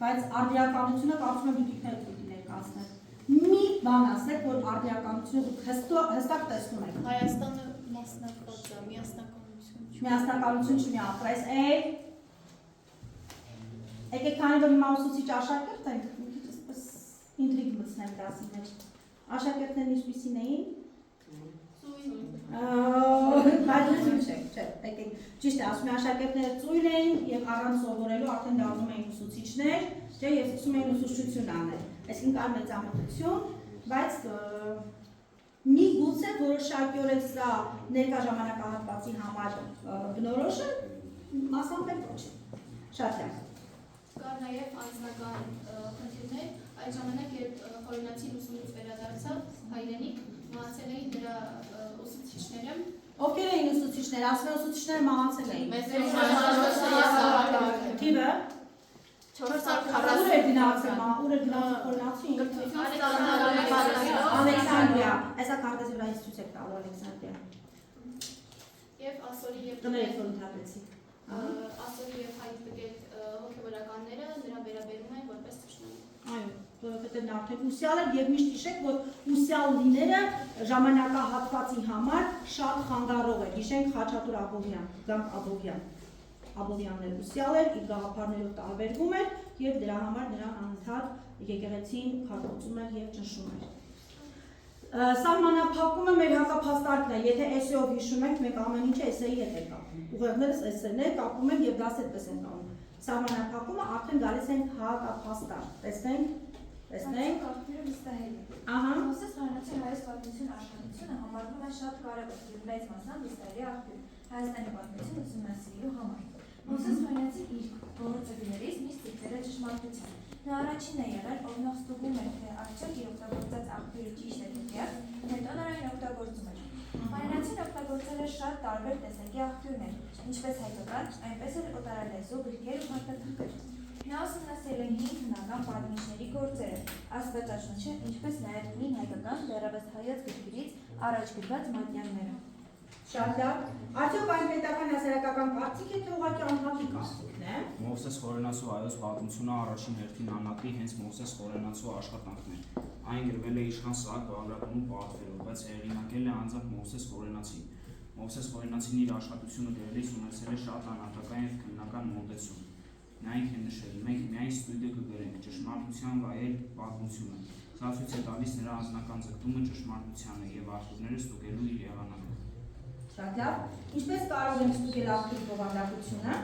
A: բայց արդիականությունը կարծում եմ դուք պիտի ներկայացնեք։ Մի բան ասեք, որ արդիականությունը դուք հստակ տեսնում եք։
I: Հայաստանը մասնակից է, միասնականություն չի։
A: Միասնականություն չի ապրես, եկեք քանի որ հիմա ուսուցիչ աշակերտ ենք, մի քիչ այսպես ինտրիգ մտցնենք դասի մեջ։ Աշակերտներն ինչպիսին էին։ Ճիշտ է, ասում եմ աշակերտները ծույլ էին եւ առանց սովորելու արդեն դառնում էին ուսուցիչներ, եւ սկսում էին ուսուցչություն անել։ Այսինքն կար մեծամտություն, բայց մի գուցե որոշակիորեն սա ներկա ժամանակահատվածի համար բնորոշ է, մասամբ ոչ։ Շատ լավ։
I: Կար նաև անձնական խնդիրներ, այդ ժամանակ երբ խորհրդացին ուսումից վերադարձավ հայրենիք, մահացել էին դրա ուսուցիչները։
A: Ովքեր էին ուսուցիչները, ասում են ուսուցիչները մահացել էին։ Թիվը
I: 440
A: ուր է գնացել, ուր է գնացել խորհրդացին։ Ալեքսանդրիա, այսա քարտեզի վրա ցույց եք տալու Ալեքսանդրիա։
I: Եվ ասորի եւ
A: Դներեք որ ընդհատեցի։
I: ասորի եւ հայ տգետ հոգեվորականները նրան վերաբերում են որպես թշնամի։
A: Այո, որովհետև նա արդեն ուսյալ էր եւ միշտ հիշեք, որ ուսյալ լինելը ժամանակահատվածի համար շատ խանգարող է։ Հիշենք Խաչատուր Աբովյան, Գամ Աբովյան։ Աբովյանն էլ ուսյալ էր, իր գաղափարներով տարբերվում էր եւ դրա համար նրան անընդհատ եկեղեցին քարտոծում էր եւ ճնշում էր։ Սահմանափակումը մեր հակափաստարկն է, եթե էսեով հիշում ենք, մենք ամեն ինչը էսեի հետ ենք կապում։ Ուղեղներս էսերն է կապում ենք եւ դաս այդպես ենք անում։ Սահմանափակումը արդեն գալիս են հակափաստարկ։ Տեսնենք։
C: Աղբյուրը վստահելի։
A: Ահա։
C: Մոսես Խորհրդացի հայոց պատմություն աշխատությունը համարվում է շատ կարևոր եւ մեծ մասամբ վստահելի աղբյուր Հայաստանի պատմություն ուսումնասիրելու համար։ Մոսես Խորհրդացի իր գործը գրելիս միշտ ստիպել է ճշմարտության։ Նա առաջինն է եղել, ով նախ ստուգում էր, թե արդյոք իր օգտագործած աղբյուրը ճիշտ է թե կեղծ, հետո նա այն օգտագործում էր։ Խորհրդացին օգտագործել է շատ տարբեր տեսակի աղբյուրներ, ինչպես հայկական, այնպես էլ օտարալեզու, գրքեր ու փաստաթղթեր։ Նա ուսումնասիրել է 5 հնական պատմիչների գործերը, Աստվածաշունչը, ինչպես նաև հին հայկական դեռևս հայոց գրքերից առաջ գրված մատյանները։
A: Շատ լավ։ Արդյոք այն պետական հասարակական կարծիք է, թե ուղղակի անհատի կարծիքն է։
J: Մովսես Խորենացու հայոց պատմությունը առաջին հերթին անհատի հենց Մովսես Խորենացու աշխատանքն է։ Այն գրվել է իշխան Սահակ Բաղրամյանի պատվերով, բայց հեղինակել է անձամբ Մովսես Խորենացին։ Մովսես Խորենացին իր աշխատությունը գրելիս ունեցել է շատ անհատական եւ քննական մոտեցում։ Նա ինքն նշել, մենք միայն ստուդիո կգրենք ճշմարտության վայել պատմությունը։ Սա ցույց է տալիս նրա անձնական ձգտումը ճշմարտությանը եւ աղբյուրները ստուգելու իր եղանակը։
A: Շատ լավ։ Ինչպես կարող ենք ստուգել աղբյուրի բովանդակությունը։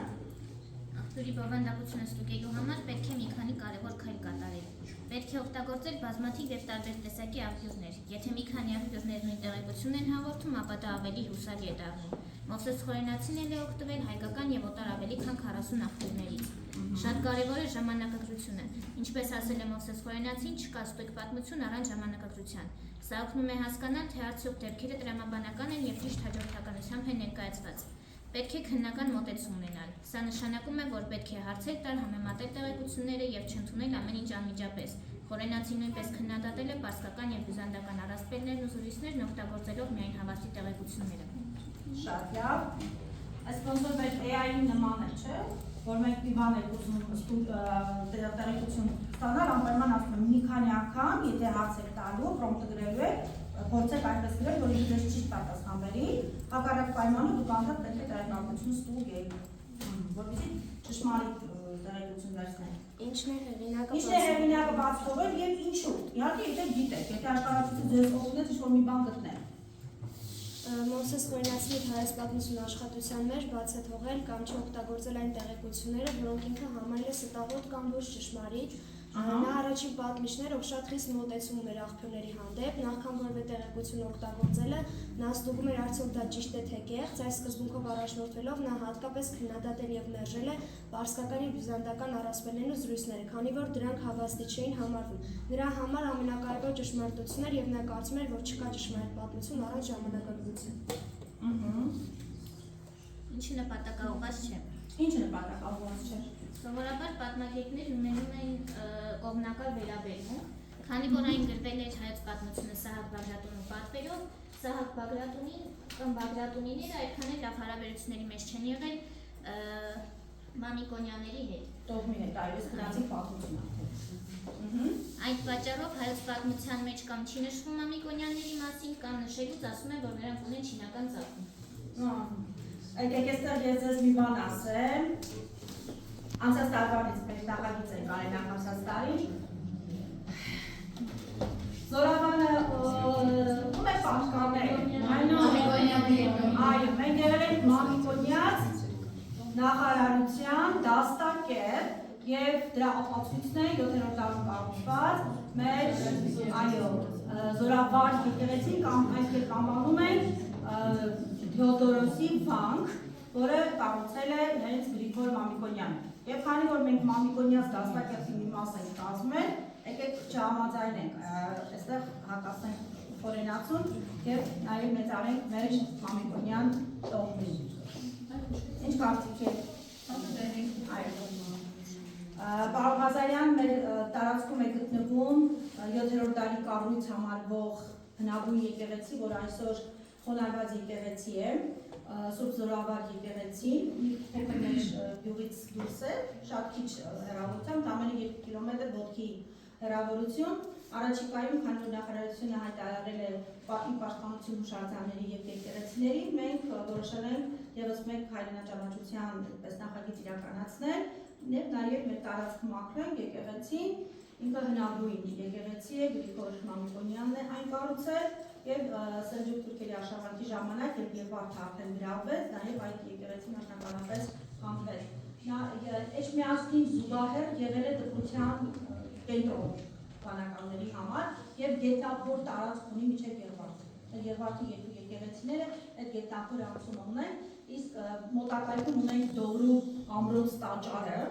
K: Աղբյուրի բովանդակությունը ստուգելու համար պետք է մի քանի կարևոր քայլ կատարել։ Պետք է օգտագործել բազմաթիվ եւ տարբեր տեսակի աղբյուրներ։ Եթե մի քանի աղբյուրներ նույն տեղեկությունն են հաղորդում, ապա դա ավելի հուսալի է դառնում։ Մովսես Խորենացին էլ է օգտվել հայկական եւ օտար ավելի քան 40 աղբյուրներից։ Շատ կարևոր է ժամանակագրությունը։ Ինչպես ասել է Մովսես Խորենացին, չկա ստույգ պատմություն առանց ժամանակագրության։ Սա օգնում է հասկանալ, թե արդյոք դեպքերը տրամաբանական են եւ ճիշտ հաջորդականությամբ են ներկայացված։ Պետք է քննական մոտեցում ունենալ։ Սա նշանակում է, որ պետք է հարցեր տալ, համեմատել տեղեկությունները եւ չընդունել ամեն ինչ անմիջապես։ Խորենացին նույնպես քննադատել է պարսկական եւ բյուզանդական առասպելներն ու զրույցներն օգտագործելով միայն հավաստի տեղեկությունները։
A: Շատ լավ։ Այս ոնց որ AI-ի նման է, չէ՞, որ մենք մի բան ենք ուզում տեղեկություն ստանալ, անպայման ասում եմ մի քանի անգամ, եթե հարց եք տալու, պրոմպտը գրելու եք, փորձեք այնպես գրել, որ ինքն ճիշտ պատասխան բերի, հակառակ պայմանը դուք անդադ պետք է տեղեկատվություն ստուգեք, որպեսզի ճշմարիտ տեղեկություն վերցնեք։
I: Ինչն է
A: հեղինակը բաց թողել եւ ինչու։ Իհարկե, եթե գիտեք, եթե աշխարհացիցը ձեզ օգնեց ինչ-որ մի բան գտնել։
I: Մովսես Խորենացի հայոց պատմություն աշխատության մեջ բաց է թողել կամ չօգտագործել այն տեղեկությունները, որոնք ինքը համարել է ստավոտ կամ ոչ ճշմարիտ։ Նա առաջին պատմիչներ, ով շատ խիստ մոտեցում էր աղբյուրների հանդեպ, նախքան որևէ տեղեկություն օգտագործելը, նա ստուգում էր արդյոք դա ճիշտ է թե կեղծ, այս սկզբունքով առաջնորդվելով նա հատկապես քննադատել եւ մերժել է պարսկական եւ բյուզանդական առասպելներն ու զրույցները, քանի որ դրանք հավաստի չէին համարվում։ Նրա համար ամենակարևոր ճշմարտությունն էր եւ նա կարծում էր, որ չկա ճշմարիտ պատմություն առանց ժամանակագրության։
K: Ինչը նպատակաուղղված չէ։
A: Ինչը նպատակաուղղված չէ։
K: Սովորաբար պատմագետներ ունենում են կողմնակալ վերաբերմունք, Քանի որ այն գրվել էր հայոց պատմությունը Սահակ Բագրատունու պատվերով, Սահակ Բագրատունին կամ Բագրատունիները այդքան էլ լավ հարաբերությունների մեջ չեն եղել Մամիկոնյանների հետ։
A: Տոհմի հետ, այո, ես գնացի պատմություն։
K: Այդ պատճառով հայոց պատմության մեջ կամ չի նշվում Մամիկոնյանների մասին, կամ նշելուց ասում են, որ նրանք ունեն չինական ծագում։
A: Եկեք այստեղ ես ձեզ մի բան ասեմ։ Անցած տարվանից մեր նախագիծ ենք արել անցած տարի։ Զորավանը ում է պատկանել։ Այո, մենք եղել ենք Մամիկոնյաց նախարարության դաստակեր և դրա ապացույցն է 7-րդ դարում կառուցված մեր այո զորավար եկեղեցին կամ այսպես անվանում են Թեոդորոսի վանք, որը կառուցել է հենց Գրիգոր Մամիկոնյանը։ Եվ քանի որ մենք Մամիկոնյաց դաստակերտի մի մաս ենք կազմել, եկեք չհամաձայնենք, այստեղ հակասենք խորենացուն և նաև մեծարենք մեր Մամիկոնյան տոհմին։ Ինչ կարծիք եք։ Պարոն Ղազարյան, մեր տարածքում է գտնվում 7-րդ դարի կառույց համարվող հնագույն եկեղեցի, որ այսօր խոնարհված եկեղեցի է, Սուրբ Զորավար եկեղեցի, փոքր մեր գյուղից դուրս է, շատ քիչ հեռավորությամբ, ամենը 2 կիլոմետր ոտքի հեռավորություն։ Առաջիկայում, քանի որ նախարարությունը հայտարարել է պաշտպանություն հուշարձանների և եկեղեցիների, մենք որոշել ենք ևս մեկ հայրենաճանաչության նախագիծ իրականացնել և նաև մեր տարածքում մաքրենք եկեղեցին, ինքը հնագույն եկեղեցի է, Գրիգոր Մամիկոնյանն է այն կառուցել և Սելջուկ-թուրքերի աշխատանքի ժամանակ, երբ Երվարդը արդեն գրավվեց, նաև այդ եկեղեցին մասնակցապես խանձվեց։ Էջմիածնին զուգահեռ եղել է դպրության կենտրոն բանականների համար և գետնափոր տարածք ունի մինչև Երվարդը։ Երվարդի երկու եկեղեցիները այդ գետնափոր անցումը ունեն, իսկ մոտակայքում ունենք Դովրու ամրոց տաճարը,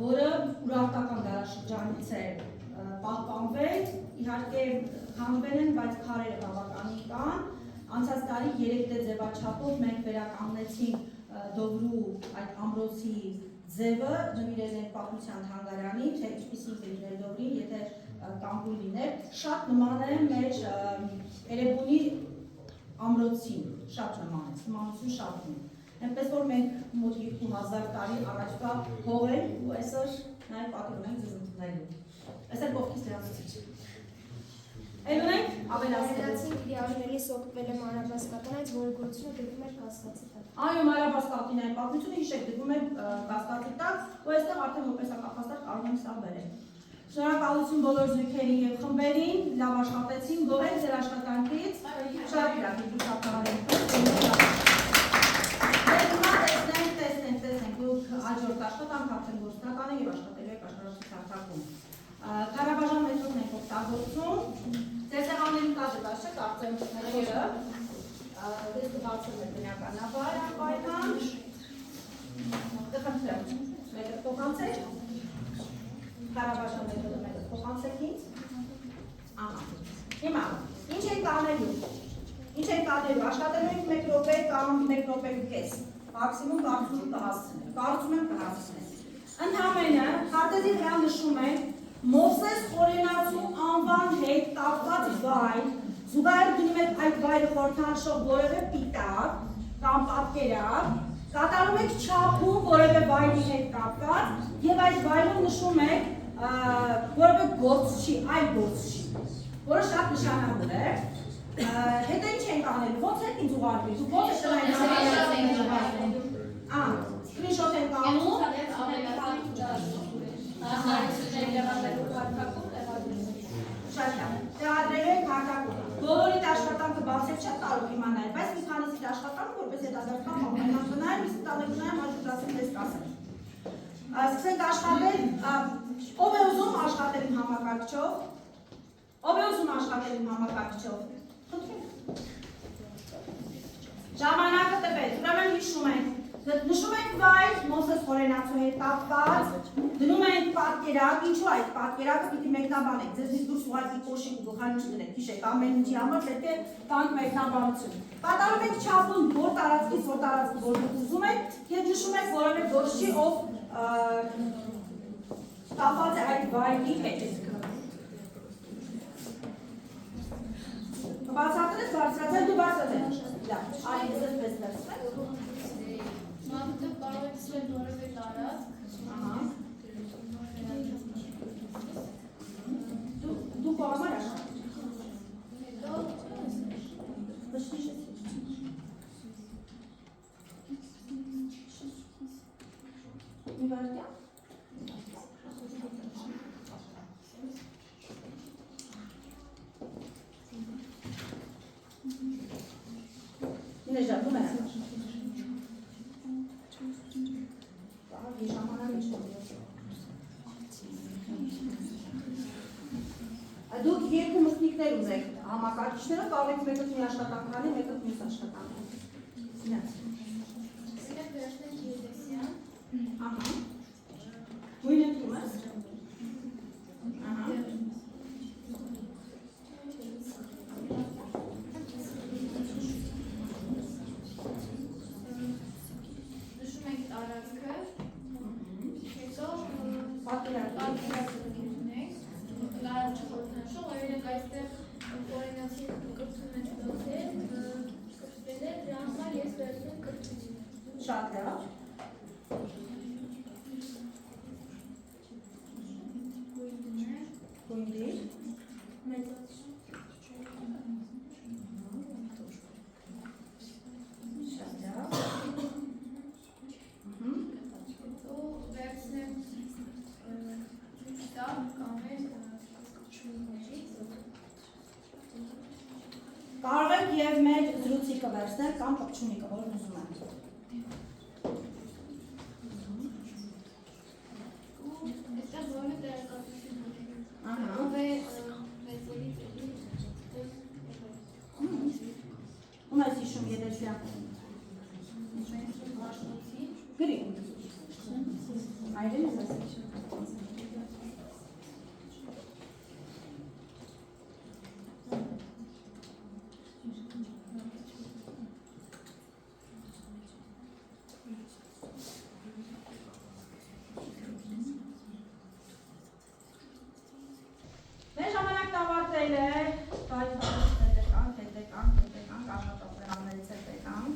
A: որը ուրարտական դարաշրջանից է պահպանվել, իհարկե քանդվել են, բայց քարերը բավականին կան։ Անցած տարի 3D ձևաչափով մենք վերականգնեցինք Դովրու այդ ամրոցի ձևը, նվիրել են պատմության թանգարանին, թե ինչպիսին կլիներ Դովրին, եթե կանգուն լիներ, շատ նման է մեր Էրեբունի ամրոցին, շատ նման է, նմանություն շատ ունի։ Այնպես որ մենք մոտ 2000 տարի առաջվա հող ենք ու այսօր նաև պատիվ ունենք ձեզ ընդունելու։ Այսօր կողքից լրացուցիչ։ Էլ ունենք ավելացնելացին
C: իդեալներից օգտվել է մանրաբասկատանից, որի գործությունը դրվում էր կասկածի տակ։
A: Այո, մանրաբասկատին պատմությունը հիշեք դրվում է կասկածի տակ, ու այստեղ արդեն որպես ակապաստար կարող ենք սա բերել։ Շնորհակալություն բոլոր զույգերին և խմբերին, լավ աշխատեցին, գոհ ձեր աշխատանքից, շատ լավ տեսնենք, դուք հաջորդ աշխատանք արդեն գործնական է և աշխատելու եք աշխարհացու հարթակում։ Ղարաբաղյան մեթոդն ենք օգտագործում, ձեր սեղաններին կազետաշ է, կարծեմ մեղորը, դες կբացում է բնականաբար անպայման, դխնդրեմ, մեկը փոխանցեք, Ղարաբաղյան մեթոդը մեկը փոխանցեք ինձ, հիմա, ինչ ենք անելու, աշխատելու ենք 1 րոպե կամ 1 րոպե ու կես, մաքսիմում կարծում եմ կհասցնենք, ընդհանրապես քարտեզի վրա նշում ենք Մովսես Խորենացու անվան հետ կապված վայր, զուգահեռ դնում եք այդ վայրը խորհրդանշող որևէ պիտակ կամ պատկերակ, կատարում եք չափում որևէ վայրի հետ կապված և այդ վայրում նշում եք որևէ գործչի, այլ գործչի, որը շատ նշանավոր է։ Հետո ինչ ենք անելու, ոնց եք ինձ ուղարկվի, դուք ոնց եք տնային սկրինշոթ ենք անում, շատ լավ, տեղադրելու ենք հարկակում, բոլորիդ աշխատանքը բացեք չեք կարող իմանալ, բայց մի քանիսիդ աշխատանքը, որպես հետազոտական համայնան գնայր, իսկ տանեգնայում հաջորդասին դես կասել։ Սկսենք աշխատել, ով է ուզում աշխատել իմ համակարգչով, ով է ուզում աշխատել իմ համակարգչով, ժամանակը տվեց, ուրեմն հիշում ենք, նշում ենք վայր, Մովսես Խորենացու հետ կապված, դնում ենք պատկերակ, ինչու այդ պատկերակը պիտի մեկնաբանեք, ձեզնից դուրս ուղարկի կոշիկ ու գլխարկ չդնեք, հիշեք, ամեն ինչի համար պետք է տանք մեկնաբանություն։ Կատարում ենք չափում, որ տարածքից, որ դուք ուզում եք, և նշում եք որևէ գործչի, ով կապված է այդ վայրի հետ։ Բացատրես, բարձրացել, դու բարձրացել։ Լավ, արի ես պես վերցնեմ։
C: Մատը կարող է ցել որևէ տարածք։
A: Ահա։ Դու կողմար աշխատի։
C: Հետո
A: Բշնիշ մի վարդյա։ Նեժա, դու մենակ։ Դուք երկու մսնիկներ ունեք համակարգիչները, կարող եք մեկը մի աշխատանք անի, մեկը մյուս աշխատանք անի։
C: Սիրեք վերցնենք Եզեսյան։
A: Ահա։ Նույնը դու ես։ Ահա։
C: Նշում ենք տարածքը։ Հետո
A: պատկերացրեք։
C: Լարաչախորտնաշող, օրինակ այստեղ օրինացի կրծում են դոթել, կրծվել է, դրա համար ես վերցնում կրծություն։
A: Շատ լավ։ Գույնդի։ Շատ լավ։
C: Հետո վերցնեմ տավ կամ էլ կրծություններից։
A: Կարող եք և մեր զրուցիկը վերցնել կամ կպչունիկը, որն ուզում եք։
C: Այստեղ որը տեղեկատվություն ունի։
A: Ահա։
C: Ով է մեծերի տեղի։
A: Ում ես հիշում Եդեսյան։ Գրի։ Այրեն ես ասիչ։ Մեր ժամանակն ավարտել է, հետեկանք, աշխատողներից հետեկանք,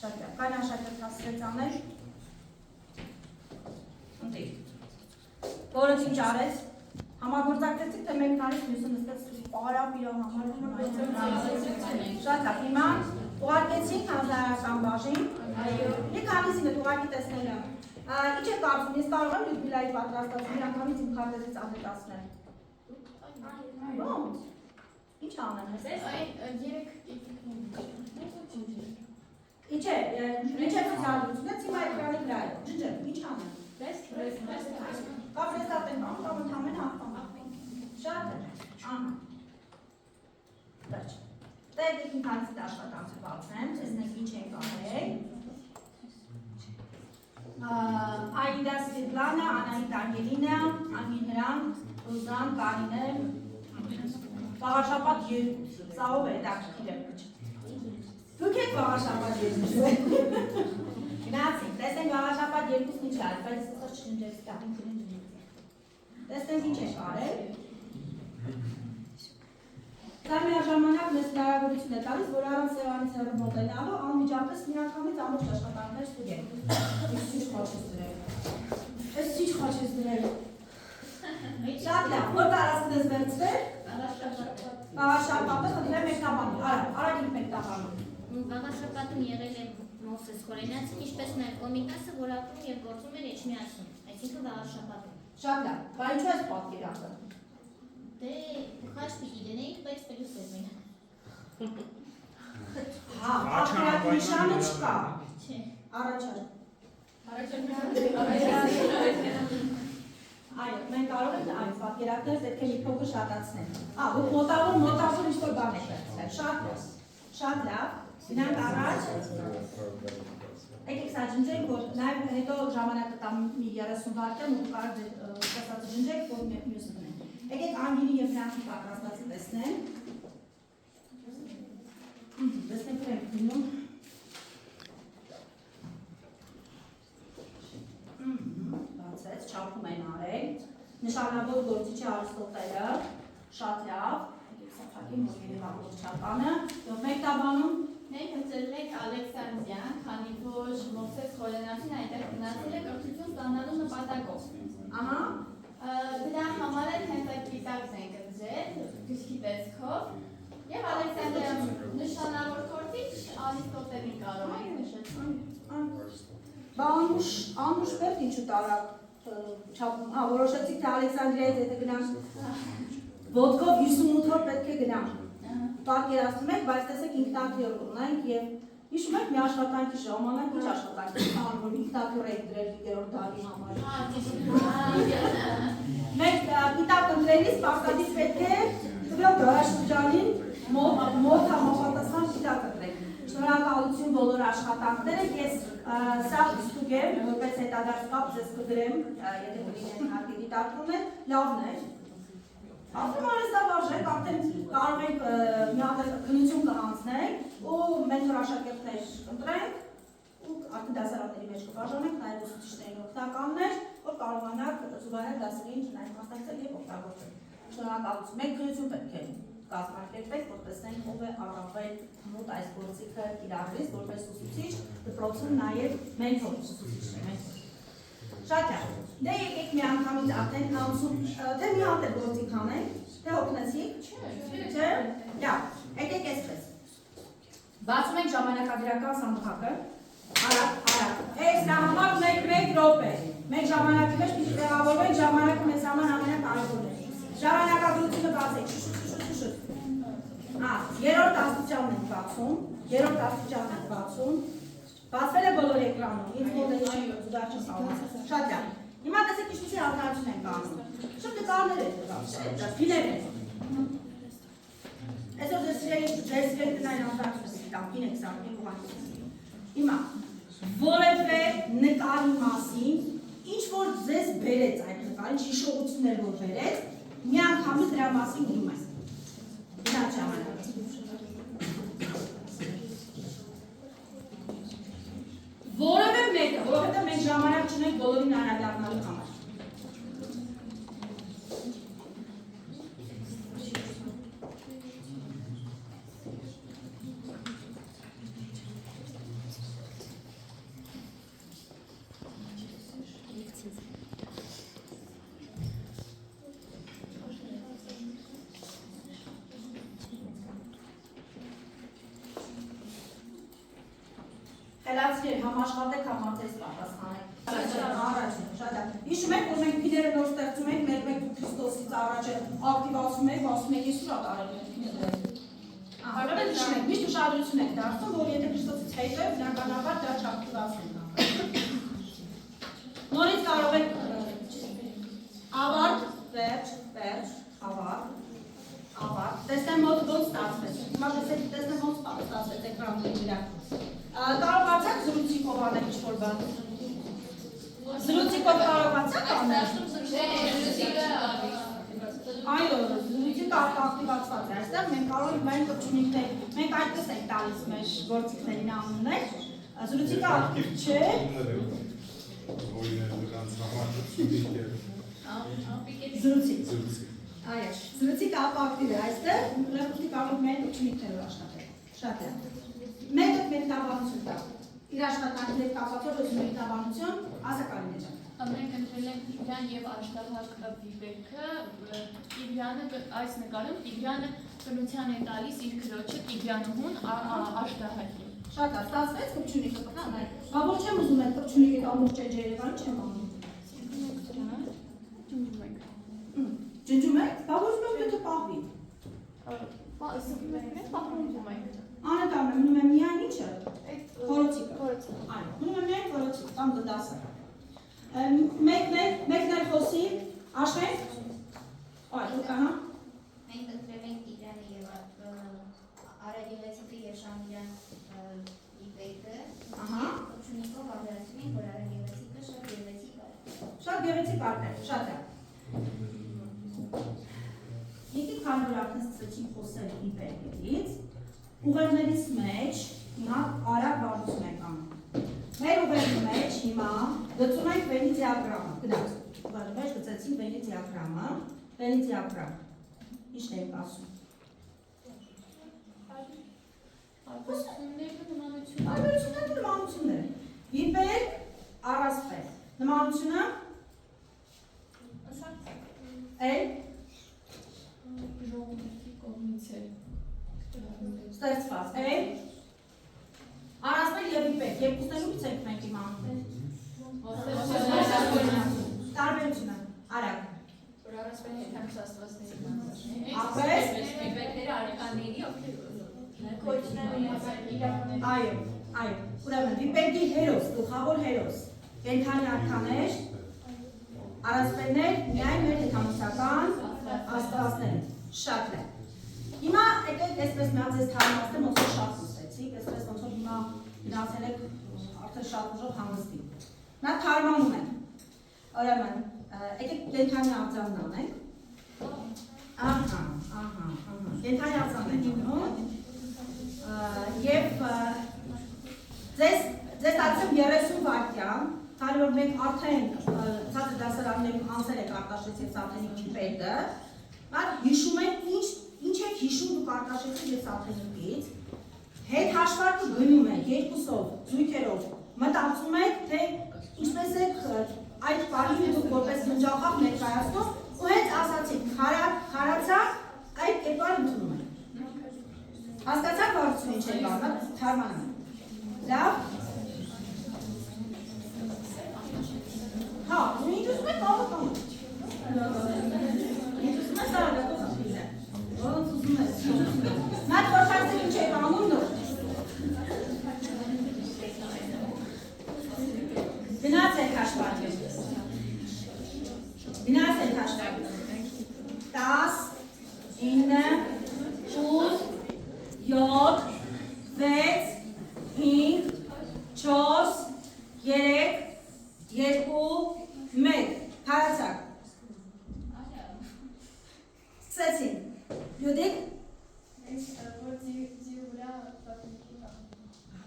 A: շատ լավ, կան աշակերտ հասցրեց անել, ընտիր, որը ինչ արեց, համագործակցեցիք, թե մեկ նարից մյուսը նստեց պարապ իրան համար, շատ լավ, հիմա ուղարկեցինք հանձնարարական բաժին, մի քանիսինդ ուղարկի տեսնել եմ, ինչ է կարծում, ես կարող եմ Լյուդմիլայի պատրաստած մի անգամից իմ քարտեզից անդետացնել։ Ոնց, ինչ անեմ ես ես։
C: Այն երեք
A: Ինչ է, ինչ է ծալությունից հիմա էկրանի վրա է, ջնջեմ, ինչ անեմ։ Կապ ռեստատենք ամ, կամ ընդամեն հաղթամ։ Շատ է, ահա։ Վերջ։ Տեղ իմ քանիսիտ աշխատանքը բացեմ, տեսնենք ինչ ենք արել։ Այդա Սվետլանա, Անահիտ Անգելինա, Անգին Հրանք, Ռուզան, Կարինե, Վաղաշապատ 2, սա ով է, հետաքրքիր է։ Դուք եք վաղաշապատ 2, գնացինք, տեսնենք վաղաշապատ 2-ն ինչ արել, բայց սա չնջեց դա, տեսնենք ինչ եք արել։ Սա միաժամանակ մեզ հնարավորություն է տալիս, որ առանց սեղանից հեռու մոտենալու անմիջապես միանգամից ամբողջ աշխատանքներ ստուգենք։ Ես ինչ խոչես դրել։ Ես ինչ խոչես դրել։ Շատ լավ, որ տարածքն ես վերցրել։ Վաղաշապատը խնդրեմ մեկնաբանի, արագին մեկնաբանում։
K: Վաղաշապատում եղել է Մովսես Խորենացին, ինչպես նաև Կոմիտասը, որ ապրում և գործում էր Էջմիածնում, այսինքն Վաղաշապատում։
A: Շատ լավ, բա ինչու ես պատկերացել։
K: Դե խաչ պիտի դնեինք, բայց պլյուս էր մենակ։
A: Հա, պատկերացնիշանը չկա։
K: Չէ։
A: Առաջար։ Այո, մենք կարող ենք այո, պատկերացնել, պետք է մի փոքր շատացնել։ Դուք մոտավոր ինչ-որ բան եք վերցրել, շատ լավ, գնանք առաջ։ Եկեք սա ջնջենք, որ նաև հետո ժամանակը տամ մի 30 վայրկյան ու կարող տեսածը ջնջենք, որ մյուսը դնենք։ Եկեք Անգինի և Հրանքի պատրաստածը տեսնենք։ Տեսնենք որ ենք դնում։ Բացեց, չափում են արել, նշանավոր գործիչ է Արիստոտելը, շատ լավ, եկեք սա ուղղակի մոդելի ամբողջականը, եւ մեկ տաբանում
C: Մենք ընտրել ենք Ալեքսանդրիան, քանի որ Մովսես Խորենացին այնտեղ գնացել է կրթություն ստանալու նպատակով։
A: Ահա,
C: Դրա համար էլ հենց այդ պիտակն ենք ընտրել, գրքի տեսքով։ Եվ Ալեքսանդրիան նշանավոր գործիչ Արիստոտելին կարող ենք նշել։
A: Անուշ պետք ինչու տարավ չափում, որոշեցիք թե Ալեքսանդրիայից եթե գնանք ոտքով 58 օր պետք է գնանք։ Պատկերացնում եք, բայց տեսեք ինքնաթիռ ունենք եւ հիշում եք մի աշխատանքի ժամանակ ինչ աշխատանքի անում որ ինքնաթիռ եք դրել 5-րդ դարի համար։ Մենք պիտակ ընտրելիս պարտադիր պետք է տվյալ դարաշրջանին մոտ համապատասխան պիտակ ընտրենք։ Շնորհակալություն բոլոր աշխատանքները, ես սա ստուգեմ, որպես հետադարձ կապ ձեզ կդրեմ, եթե կլինեն հարկի դիտարկում է, լավն է։ Ասում արեստավարժեք, արդեն կարող ենք մի հատ քննություն կհանձնենք ու մենթոր աշակերտներ ընտրենք ու արդեն դասարանների մեջ կբաժանենք նաև ուսուցիչներին օգնականներ, որ կարողանանք զուգահեռ դասերին նաև մասնակցել եւ օգտագործել։ Շնորհակալություն։ Մենք քննություն պետք է կազմակերպենք, որ տեսնենք ով է առավել մոտ այս գործիքը կիրառելիս որպես ուսուցիչ, դպրոցում նաև մենթոր ուսուցիչներ։ Շատ լավ։ Դե եկեք մի անգամից արդեն անցում, թե մի հատ է գործիք անենք, թե օգնեցիք, չէ՞։ Լավ, եկեք այսպես։ Բացում ենք ժամանակագրական սանդղակը, արագ, այս դրա համար 1 րոպե։ Մենք ժամանակի մեջ պիտի տեղավորվենք ժամանակը մեզ համար ամենակարևորն է։ Ժամանակագրությունը բացեք, շուշ։ Երրորդ աստիճանն ենք բացում, Բացվել է բոլոր էկրանում, ինձ մոդելի զուգահեռ չեմ կարող։ Շատ լավ։ Հիմա տեսեք ինչպիսի հարթարություն ենք անում։ Շատ նկարներ են դրված, փիներ են։ Այսօր ձեր սիրելի տնային հարթարություն կամ փին եք սարքել ուղղակի։ Հիմա որևէ նկարի մասին, ինչ որ ձեզ բերեց այդ նկարին, հիշողություններ որ բերեց, մի անգամից դրա մասին գրում եք։ Դա ժամանակ։ Որևէ մեկը, որովհետև մենք ժամանակ չունենք բոլորին անդրադառնալու համար։ Խելացիներ, համաշխատեք, համատես պատասխանեք։ Շատ լավ։ Հիշում եք, որ մենք փիները նոր ստեղծում ենք, մեր մեկ Քրիստոսից առաջ ակտիվացում ենք, ասում ենք, ես ուր ատարել եմ փիները։ Հարավեն հիշում եք, միշտ ուշադրություն եք դարձնում, որ եթե Քրիստոսից հետո է, բնականաբար դա չակտիվացնենք։ Նորից կարող եք ավարտ, վերջ, ավարտ։ Տեսնեմ ոնց ստացվեց։ Հիմա տեսնեմ ոնց ստացվեց էկրանների վրա։ Կարողացաք զրույցիկով անել ինչ-որ բան։ Զրույցիկով կարողացաք անել։ Այո, զրույցիկը ակտիվացված է։ Այստեղ մենք կարող ենք մեր կպչունիկներ, մենք այդպես ենք տալիս մեր գործիքներին անուններ։ Զրույցիկը ակտիվ չէ։ Զրույցիկ։ Այո, զրույցիկը ակտիվ է այստեղ, լրացուցի կարող ենք մեր կպչունիկներով աշխատել։ Շատ լավ։ Մեկը մեկնաբանություն տա։ Իր աշխատանքի հետ կապված մեկնաբանություն, ասակալի մեջ։
C: Մենք ընտրել ենք Տիգրան եւ Աշտահակ Վիվեկը, Տիգրանը այս նկարում Տիգրանը բնության է տալիս իր քրոջը Տիգրանուհուն Աշտահակին։
A: Շատ լավ, ստացվեց կպչունիկը կպցանայ։ Բա որ չեմ ուզում այդ կպչունիկը ամբողջ Երևանի չեմ անում։ Ջնջում եք։ Բա որ ուզում եք պահվի։
C: Պահվում ենք։
A: Անետարն է, մնում է միայն ինչը, խորոցիկը, այո, մնում է միայն խորոցիկը, կամ դասը։ Մեկն էլ խոսի, Աշխեն, այո, ահա։
K: Մենք ընտրել ենք Տիգրանը և Արագեղեցիկը և Շամիրան Իվեկը, կպչունիկով ավերացում ենք, որ Արագեղեցիկը շատ գեղեցիկ
A: արդ է, շատ լավ։ Եկեք քանի որ արդեն սկսեցինք խոսել Իվեկից, ուղերներից մեջ հիմա արագ վարություն ենք անում։ Մեր ուղերի մեջ հիմա գծում ենք վենի դիագրամը, գնաց, ուղերի մեջ գծեցինք վենի դիագրամը, ինչ ենք ասում։ Տարբերություններն ու նմանությունները։ Վիպեր, առասպել։ Նմանությունը ստեղծված, առասպել և վիպեր, երկուսներումից ենք մենք իմանում։ Տարբերությունը, արագ։
D: Որ առասպելը ենթամսաստվածների մասն է։
A: Ապրես։
D: Վիպերները արկաների
A: Այո, ուրեմն վիպերքի հերոս, գլխավոր հերոս, կենդանի արքաներ, առասպելներ միայն մեր հեթանոսական աստվածներ, շատ է։ Հիմա եկեք այսպես մի հատ ձեզ թարմացնեմ, ոնց որ շատ ուզեցիք, այսպես ոնց որ հիմա գնացել եք արդեն շատ ուժով հանգստի։ Նա թարմանում է։ Ուրեմն, եկեք կենդանի արձանն անենք։ Կենդանի արձանն ենք անում։ Եվ ձեզ տալիս եմ 30 վայրկյան, քանի որ մենք արդեն ցածր դասարաններում անցել եք Արտաշես և Սաթենիկի պետը, բայց հիշում եք ինչ եք հիշում դուք Արտաշեսից և Սաթենիկից, հետ հաշվարկը գնում եք երկուսով, զույգերով, մտածում եք, թե ինչպես եք այդ բանին դուք որպես մնջախավ ներկայացնում ու հենց ասացիք, խարացակ այդ կերպար ընդունում եք։ Հասկացաք վարդությունը ինչ է բառը, թարմանում է։ Լավ։ Հա, ու ինչ ուզում եք աղոտում։ Ինչ ուզում եք սարագատով ապիլ է։ Ոնց ուզում եք։ Մատ որթացեք ինչ եք անում նոր։ Գնացեք հաշվարկը։ Գնացեք հաշվարկը։ 10, 9, 8, 7, 6, 5, 4, 3, 2, 1, հարացակ։ Սկսեցին, լյոդիկ։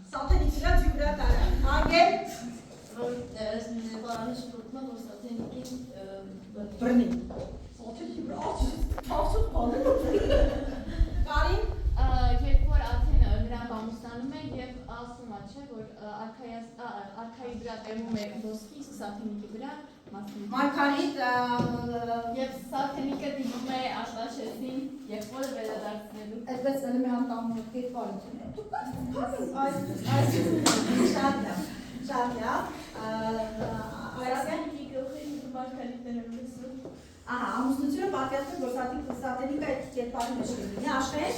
A: Սաթենիկի վրա ձի վրա տարա, անգել։ Բրնի։ Սաթենիկի վրա աղցուկ բանը։ Կարին։
I: Երբ որ Աթենը նրան ամուսնանում է և ասում է, չէ, որ արքայի վրա տերմում է ոսկի, իսկ Սաթենիկի վրա
A: Մարգարիտ
I: և Սաթենիկը դիմում է Արտաշեսին, երբ որ վերադարձնելու։
A: Այսպես ելում է անտամում կերպարություն է։ Շատ լավ։
I: Սաթենիկի գլխին Մարգարիտները լսում։
A: Ահա, ամուսնությունը պատկերացնում, որ Սաթենիկը այդ կերպարի մեջ կլինի, Աշխեն։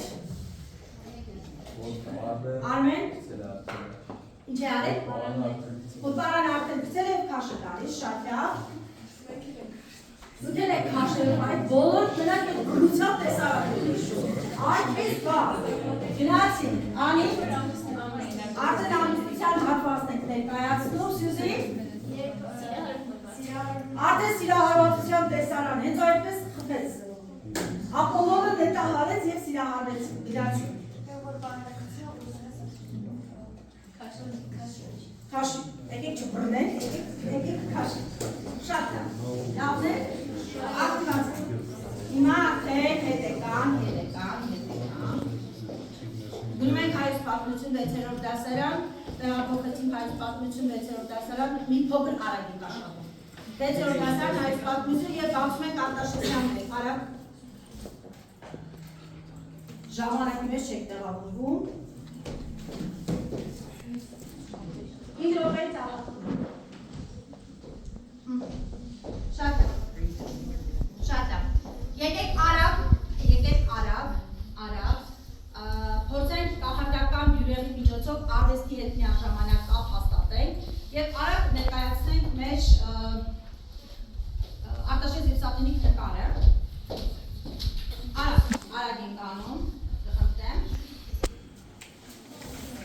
A: Արմեն։ Ինչ է արել։ Պարան արդեն գցել եք քաշը տալիս, շատ լավ։ Զուտել եք քաշերը, այդ բոլոր դրանք եք գրությամբ տեսարակում հիշում։ Այդպես բան։ Գնացին, անի։ Արդեն ամուսնության հատվածն եք ներկայացնում, Սյուզի։ Արդեն սիրահարվածության տեսարան, հենց այդպես խփեց։ Ապոլոնը նետահարեց և սիրահարվեց, գնացին։ Քաշի, եկեք չբռնենք, եկեք քաշի, շատ լավ, լավն է, ակտված է, հիմա արդեն հետ եկան, գնում ենք հայոց պատմություն 6-րդ դասարան, տեղափոխեցինք հայոց պատմություն 6-րդ դասարան, մի փոքր արագ ենք աշխատում, 6-րդ դասարան հայոց պատմություն և բացում ենք Արտաշեսյան մեկ, արագ, ժամանակի մեջ չեք տեղավորվում, 5 րոպե ծավալում։ Շատ լավ։ Եկեք արագ, փորձենք կախարդական հյուրերի միջոցով արվեստի հետ միաժամանակ կապ հաստատենք և արագ ներկայացնենք մեր Արտաշես և Սաթենիկ նկարը։ Արագ ենք անում, կխնդրեմ։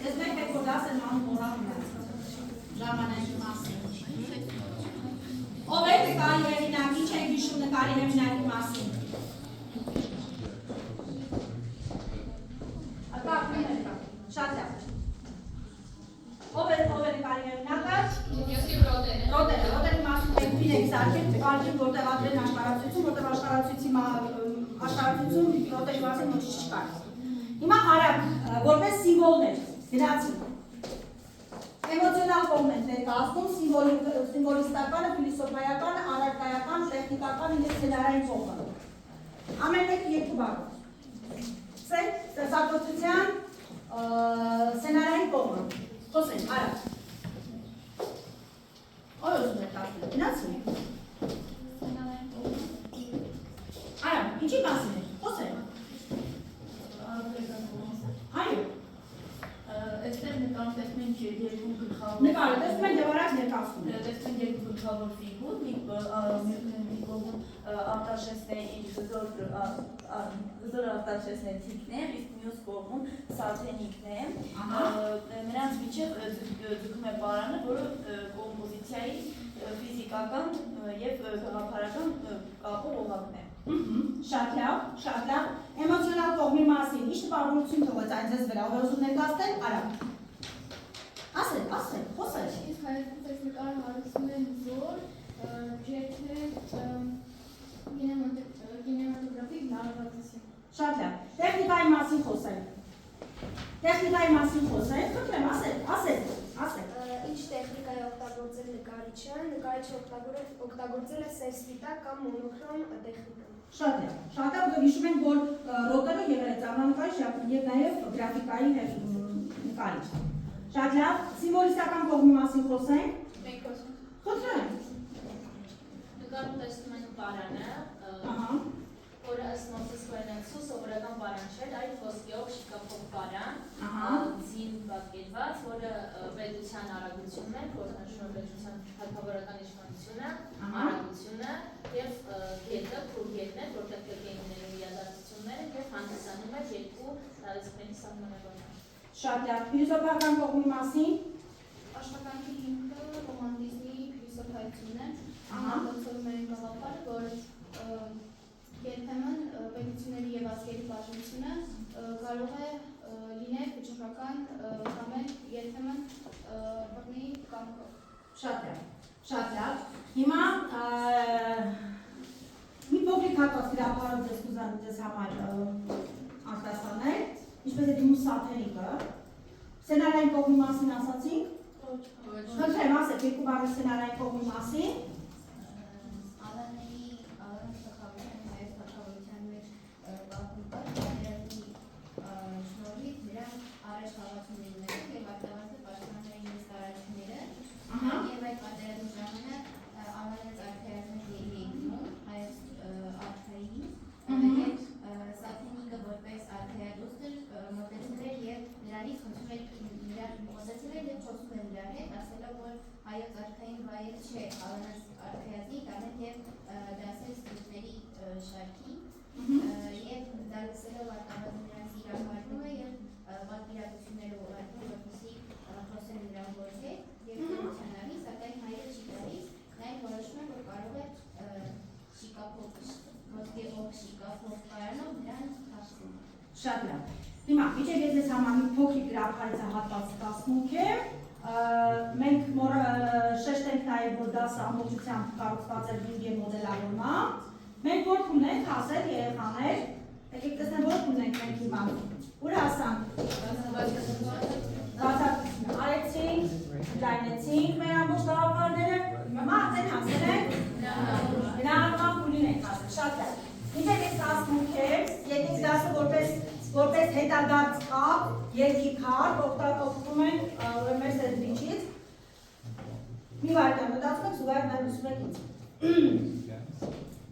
A: Ես մեկ որ դաս եմ անում մորալ ունեցել։ Ժամանակի մասին։ Ով է նկարի հեղինակ, ինչ ենք հիշում նկարի հեղինակի մասին։ Շատ լավ։ Ով է նկարի հեղինակը։ Ռոդերը մասին եկին եք զարկել, կարդին որտեղ ադրեն աշխարհացույցում, որտեղ աշխարհացույցի ռոդերի մասին ոչ չկար։ Հիմա արագ, որպես սիմվոլներ, գնացի։ Էմոցիոնալ կողմն ենք ներկայացնում, սիմվոլիստականը, փիլիսոփայականը, առարկայական, տեխնիկականը և սցենարային կողմը։ Ամեն մեկ երկու բառով։ Ստեղծագործության սցենարային կողմը։ Խոսենք, արագ։ Ո՞ր ուզում եք ասել, գնացի։
C: Սցենարային կողմը։
A: Արագ, ինչի մասին է, խոսենք։ Այո։
I: Այստեղ նկարում տեսնում ենք երկու գլխավոր։
A: Նկարը տեսնում ենք եւ արագ ներկայացնում ենք։
I: Տեսնում ենք երկու գլխավոր ֆիգուր, մի կողմում արտաշեսներ իր հզոր արտաշեսնետիկն է, իսկ մյուս կողմում սարդենիկն է։ Նրանց միջև ձգում է պարանը, որը կոմպոզիցիայի ֆիզիկական եւ գաղափարական կապը օղակն է։
A: Շատ լավ, շատ լավ։ Էմոցիոնալ կողմի մասին ինչ տպավորություն թողեց այն ձեզ վրա, որ ուզում ներկայացնել, արագ։ Ասել, խոսել։
C: Իսկ հայերեն այս նկարը հարուցում է հզոր, գրեթե կինեմատոգրաֆիկ լարվածություն։
A: Շատ լավ։ Տեխնիկայի մասին խոսել։ Խնդրեմ, ասել։
L: Ինչ տեխնիկա է օգտագործել նկարիչը օգտագործել է սև-սպիտակ կամ մոնոքրոմ տեխնիկա։
A: Շատ լավ, որտեղ հիշում ենք, որ Ռոտերը եղել է ծանրանկարիչ եւ նաեւ գրաֆիկայի նկարիչ։ Շատ լավ, սիմվոլիստական կողմի մասին խոսենք։
D: Մենք խոսում
A: Խնդրեմ։
D: նկարում տեսնում ենք պարանը, որը ըստ Մովսես Խորենացու սովորական պարան չէր, այլ ոսկեով շիկափող պարան, ձին պատկերված, որը պետության արագությունն է, փոխանցողության հարկավորական իշխանությունը, արագությունը եւ գետը, փուրգետն է, որտեղ կգեներում իրադարձությունները եւ հանդիսանում է երկու տարածքների սահմանավորման։
A: Շատ լավ, փիլիսոփայական կողմի մասին։
C: Աշխատանքի հիմքը ռոմանտիզմի փիլիսոփայությունն է, անդրադառնում է գաղափարը, որ երբեմն պետությունների եւ ազգերի բաժնությունը կարող է լինել վճռական կամ երբեմն բռնի կամքով։
A: Շատ լավ։ Հիմա մի փոքրիկ հատված գրապարով ձեզ համար արտասանել, ինչպես է դիմում սաթենիկը։ Սցենարային կողմի մասին ասացինք։ Խնդրեմ, ասեք երկու բառ սցենարային կողմի մասին։
K: Եվ այդ պատերազմի ժամանակ անվանեց արքայազնի երկնում հայոց արքային և Սաթենիկը որպես արքայադուստր մոտեցել էր և նրանից խնդրում էր խոսում էր նրա հետ, ասելով, որ հայոց արքային վայրը չէ անվանած արքայազնի, կանեն և դասել ստուտների շարքի և դա լսելով արտավազը նրանց իրավարնում է և պատվիրակությունները ուղարկում, որպեսզի խոսեն նրան որ հետ և դրությունարի, սակայն հայերը չի տալիս, նաև որոշում է, որ կարող է ոսկեով շիկափող պարանով նրան հասնում։
A: Շատ լավ։ Հիմա, միջև ես ձեզ համար մի փոքրիկ գրապարից հատված կասմունք մենք շեշտենք նաև, որ դասը ամբողջությամբ կառուցված է Վինգե մոդելավորմամբ։ Մենք որք ունենք հասել երեխաներ, եկեք տեսնեմ որք ունենք մենք հիմա։ Ուր հասանք։ Արեցինք, դայնեցինք մեր ամբողջ գաղափարները, հիմա արդեն հասել ենք գնահատման փուլին ենք հասել, շատ լավ։ Ինչև ես կասմունք եկեք դասը որպես հետադարձ կապ, երկի քար, օգտվում ենք մեր սենդվիչից։ Մի վայրկյան մտածում եք, զուգահեռ նաև լսում եք ինձ։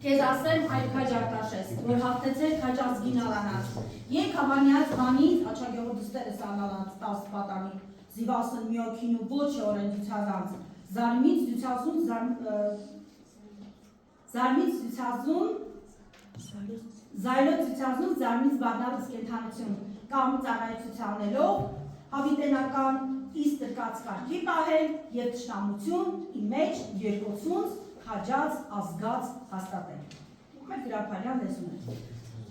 A: Քեզ ասեմ այլ քաջ արտաշես, որ հաղթեցեր քաջ ազգին ալանած։ Եկ հավանյաց բանից, աչագեղով դստերը սալալանց, 10 պատանի, զիվասն միոքին ու ոչ օրեն դյուցազանց, զարմից դյուցազուն, զայլոց դյուցազուն, զարմից բարնալ սկենթանություն, կամ ծառայեցուցանելով, հավիտենական իս տրկած կարգի պահել և թշնամություն, ի մեջ երկոցունց, քաջած, ազգած, հաստատել։ Մեր գրապարյան լեզուն է։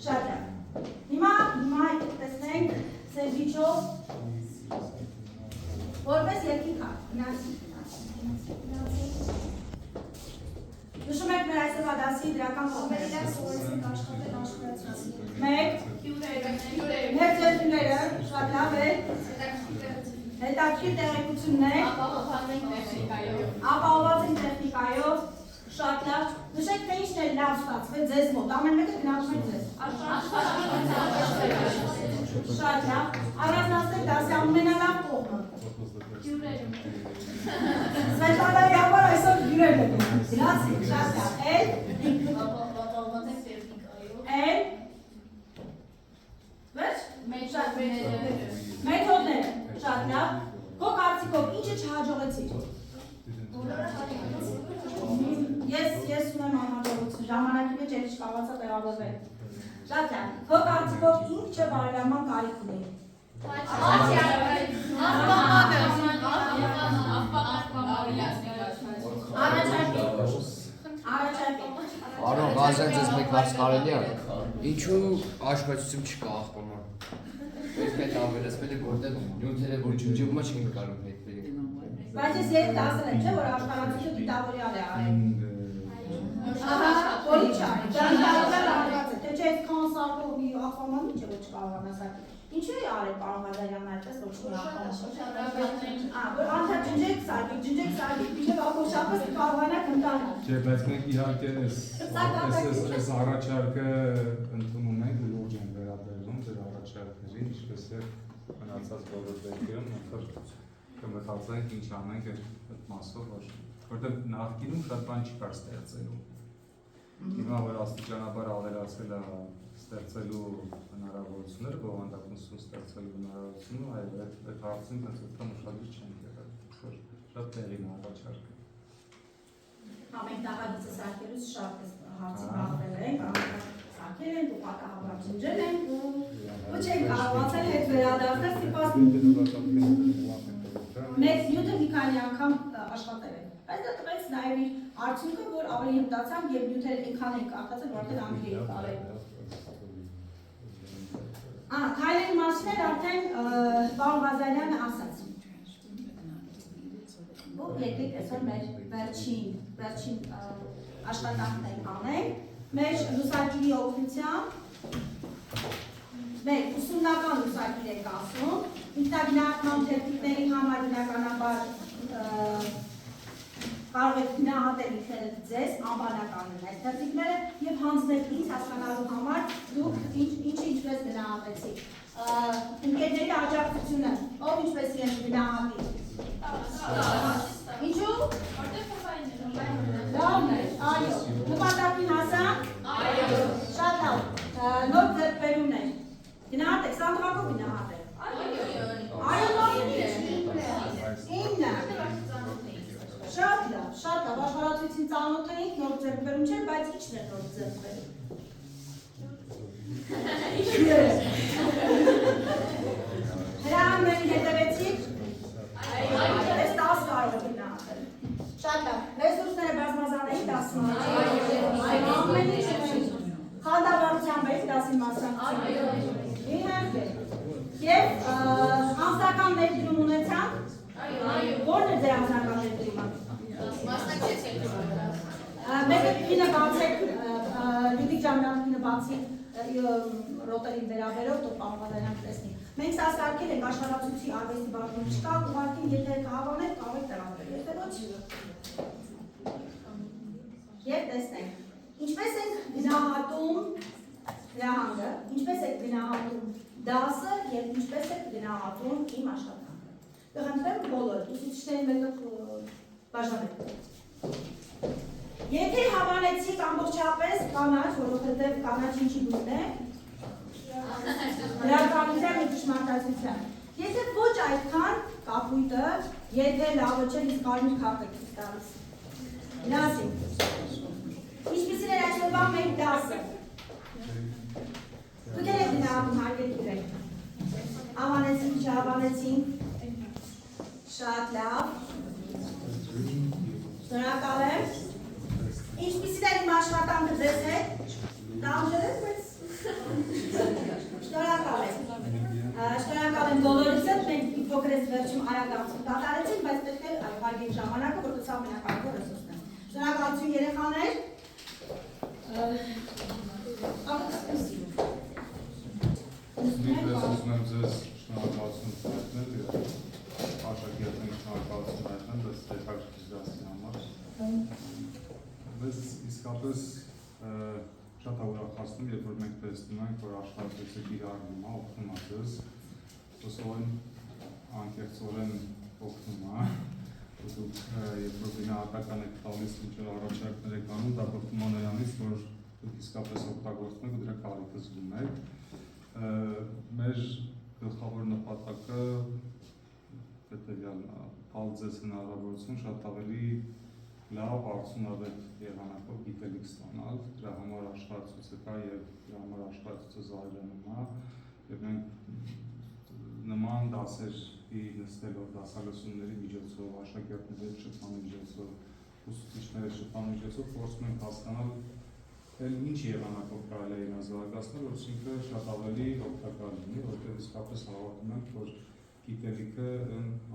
A: Շատ լավ։ Հիմա տեսնենք սենդվիչով որպես երկի քար։ Նշում եք մեր այսօրվա դասի դրական կողմերը։
L: Սովորեցինք աշխատել աշխարհացուցիչ։
A: Մեկ։ Հյուրեր։ Լավ է։ Հետաքրքիր տեղեկություններ։ Ապահովված են տեխնիկայով։ Շատ լավ։ Նշեք, թե ինչն է լավ ստացվել ձեզ մոտ։ Ամեն մեկը գնացում է ձեզ։ Շատ լավ։ Առանձնացնեք դասի ամենալավ կողմը։ Սվետլանայի համար այսօր հյուրեր եք։ Գրացի, շատ լավ։ Էլ։ Վերջ։ Մեթոդները, շատ լավ։ Քո կարծիքով ինչը չհաջողեցիր։ Ես ունեմ անհաջողություն, ժամանակի մեջ էլ չկարողացա տեղավորվել։ Շատ լավ։ Քո կարծիքով ինչը բարելավման կարիք ունի։
F: Արո, Ղազյան ձեզ մեկ բարձ կարելի է։ Ինչու աշխատություն չկա աղբոման։ Պետք է ավելացվել է, որտեղ նյութերը, որ ջնջվում է չենք կարող հետվել։
A: Բայց ես երբ ասել եմ, չէ, որ աշխարհացիքը դիտավորյալ է արել։ Ահա, որի չար, ճանաչել արված է, թե չէ այդքան սարքողի աղբոման ինչ է, որ չկարողանաս արել։ Ինչու է արել պարոն Ղազարյանն այդպես, որ չի աղբոման։ Որ անդա ջնջեք սարքեք, մինչև ամբողջապես կարողանաք ընտանալ։
M: Չէ, բայց մենք իհարկե այս առաջարկը ընդունում ենք, լուրջ ենք վերաբերվում ձեր առաջարկներին, ինչպես է մնացած բոլոր դեպքերում, կմտածենք ինչ անենք այդ մասով, որտեղ նախկինում շատ բան չկար ստեղծելու։ Հիմա որ աստիճանաբար ավելացել է ստեղծելու հնարավորությունները, բովանդակություն ստեղծելու հնարավորությունը, այլ այդ հարցին հենց այդքան ուշադիր չենք եղել, շատ տեղին առաջարկը։
A: Մենք նախագիծը սարքելուց շատ հարցի բախվել ենք, սարքել ենք ու պատահաբար ջնջել ենք ու չենք կարողացել հետ վերադարձնել ստիպված մեծ նյութը մի քանի անգամ աշխատել ենք։ Բայց դա տվեց նաև իր արդյունքը, որ ավելի հմտացանք և նյութերը ինքան ենք կարդացել, որ արդեն անգլի ենք արել։ Քայլերի մասին էլ արդեն պարոն Ղազարյանը ասաց։ Ու եկեք այսօր մեր վերջին աշխատանքն անենք, մեր լուսարկիրի օգնությամբ, մեր ուսումնական լուսարկիր եք ասում, ինքնագնահատման թերթիկների համար բնականաբար կարող եք գնահատել ինքներդ ձեզ, անվանական են այս թերթիկները և հանձնել ինձ հասկանալու համար դուք ինչը ինչպես գնահատեցիք։ Ընկերների աջակցությունը, ով ինչպես իրենց գնահատի։ Ինչու՞։ Լավն է, այո։ Նպատակին հասան։ Այո։ Շատ լավ։ Նոր ձեռքբերումներ։ Գնահատեք, սանդղակով գնահատեք։ Այո, ինը։ Շատ լավ, աշխարհացույցին ծանոթ էինք, նոր ձեռքբերում չէր, բայց ի՞նչն է նոր ձեռքբերում։ Հրահանգներին հետևեցիք։ Այս 10 կարող է գնահատել։ Շատ լավ, ռեսուրսները բազմազան էին դասի ամեն ինչ խանդավառությամբ էիք դասի մասնակցում։ Իհարկե։ Եվ անձնական ներդրում ունեցանք։ Ո՞րն է ձեր անձնական ներդրումը։
B: Մասնակցեցինք։
A: Մեկը կինը բացեք, Լյուդիկ ջանյան կինը բացի ռոտերին վերաբերով, թող պարոն Ղազարյան տեսնի։ Մենք սա սարքել ենք աշխարհացույցի արվեստի բաժնում չկա, ուղղակի եթե հավանել կարող եք տեղադրել, եթե ոչ։ Եվ տեսնենք, ինչպես ենք գնահատում հրահանգը, ինչպես եք գնահատում դասը և ինչպես եք գնահատում իմ աշխատանքը։ Կխնդրեմ բոլոր, ուսուցիչների մեկը բաժանեք։ Եթե հավանեցիք ամբողջապես կանաչ, որովհետև կանաչ ինչի գույն է, գրականության և ճշմարտացիության։ Եթե ոչ այդքան կապույտը, եթե լավը չէ, իսկ կարմիր քարտ եք ցույց տալիս։ Լասի։ Ինչպիսին էր այսօրվա մեր դասը։ Դուք եք գնահատում հարգելի։ Հավանեցինք, չհավանեցինք։ Շատ լավ։ Շնորհակալ եմ։ Ինչպիսին էր իմ աշխատանքը ձեզ հետ։ Տանջել եք, բայց շնորհակալ եմ։ Շնորհակալ եմ բոլորիցս, մենք մի փոքր էս վերջում արագացում կատարեցինք, բայց պետք է հարգենք ժամանակը, որտեղ սա ամենակարևոր ռեսուրսն է։ Շնորհակալություն երեխաներ։
M: Ես ուզում եմ ձեզ շնորհակալություն Ընդհանրապես շատ ուրախացնում, երբ որ մենք տեսնում ենք, որ աշխատեցեք իրար հիմա օգնում ա ձեզ, ուսովն անկեղծորեն օգնում ա, դուք երբ որ գնահատական եք տալիս ինչ-որ առաջարկներ եք անում, դա բխում ա նրանից, որ դուք իսկապես օգտագործում եք ու դրա կարիքը զգում եք։ Մեր գլխավոր նպատակը հետևյալն է, տալ ձեզ հնարավորություն շատ ավելի լավ արդյունավետ եղանակով գիտելիք ստանալ, դրա համար աշխարհացույցը կա եւ դրա համար աշխարհացույցը զարգանում է եւ մենք նման դասերի նստելով դասալսումների միջոցով, աշակերտների շփման միջոցով, ուսուցիչների շփման միջոցով փորձում ենք հասկանալ ինչ եղանակով կարելի է իրան զարգացնել, որովհետեւ շատ ավելի օգտակար լինի, որտեղ իսկապես հավատում ենք, որ գիտելիքը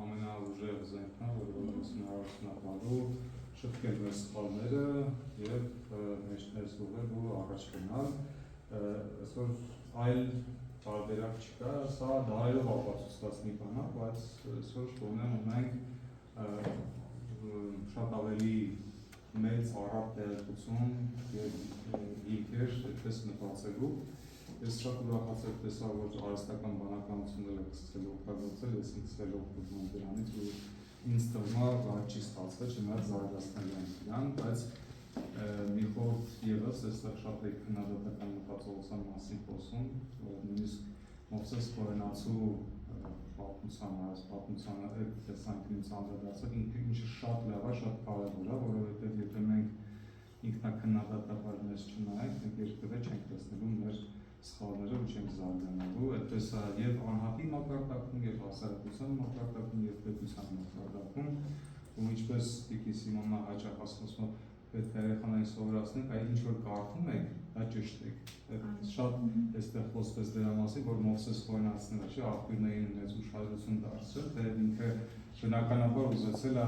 M: ամենաուժեղ զենքն է, որը հնարավորություն է տալու շտկել մեր սխալները եւ մեջներս ուղղել ու առաջ գնալ։ Այսօր այլ տարբերակ չկա, սա դարերով ապացուցված մի բան է, բայց այսօր ունենք շատ ավելի մեծ առատ տեղեկություն եւ հիմքեր այդպես մտածելու։ Ես շատ ուրախացել տեսա, որ արհեստական բանականությունները սկսել օգտագործել, ես ինքս էլ օգտվում եմ դրանից ու ինձ թվում է, որ չի ստացվել, չնայած զարգացնել են դրան, բայց մի խորհուրդ ևս այստեղ շատ է քննադատական մտածողության մասին խոսում, նույնիսկ Մովսես Կոհենացու պատմությանը, այս պատմությանը այդ տեսանկյունից անդրադարձել, ինչը շատ լավ է, շատ կարևոր է, որովհետև եթե մենք ինքնակննադատաբար մեզ չնայենք, մենք երբևէ չենք տեսնելու մեր սխալները ու չենք զարգանալու, այդպես է եւ անհատի մակարդակում, եւ հասարակության մակարդակում, եւ պետության մակարդակում, ու ինչպես Տիկի Սիմոնը հաճախ ասում է, պետք է երեխաներին սովորացնենք, այլ ինչ որ կարդում եք, դա ճշտեք։ Շատ այստեղ խոսվեց դրա մասին, որ Մովսես Կոհենացն չէ, աղբյուրներին ունեց ուշադրություն դարձրել, թեև ինքը բնականաբար ուզեցել է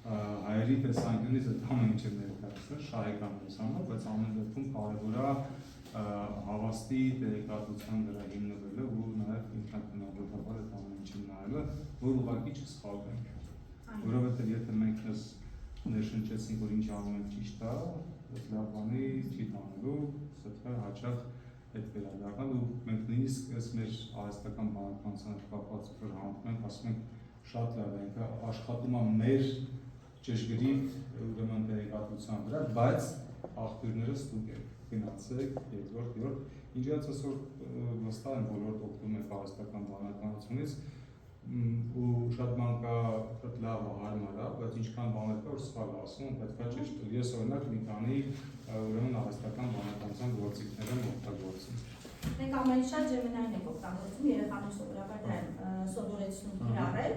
M: հայերի տեսանկյունից այդ ամեն ինչը ներկայացնել շահեկանների համար, բայց ամեն դեպքում կարևոր է հավաստի տեղեկատվության վրա հիմնվելը ու նաև ինքնակննադատաբար այդ ամեն ինչը նայելը, որ ուղղակի չսխալվենք։ Որովհետև եթե մենք մեզ ներշնչեցինք, որ ինչ անում ենք ճիշտ է, այդ լավ բանի չի տանելու, սա հաճախ այդ վերադառնալ ու մենք նույնիսկ այս մեր արհեստական բանականության հետ կապված որ հանդիպում ենք, ասում ենք շատ լավ է, աշխատում է մեր ճշգրիտ ուրեմն տեղեկատվության վրա, բայց աղբյուրները ստուգ են, գնացեք, երկրորդ, ինչպես այսօր վստահ եմ բոլորդ օգտվում եք արհեստական բանականությունից ու շատ բան կա, շատ լավ է, հարմար է, բայց ինչքան բաներ կա, որ սխալ ասում, պետք է ճշտել։ Ես օրինակ մի քանի ուրեմն արհեստական բանականության գործիքներ եմ օգտագործում։
A: Մենք ամենից շատ Gemini-ն ենք օգտագործում, երեխաները սովորաբար դա են սովորեցնում կիրառել,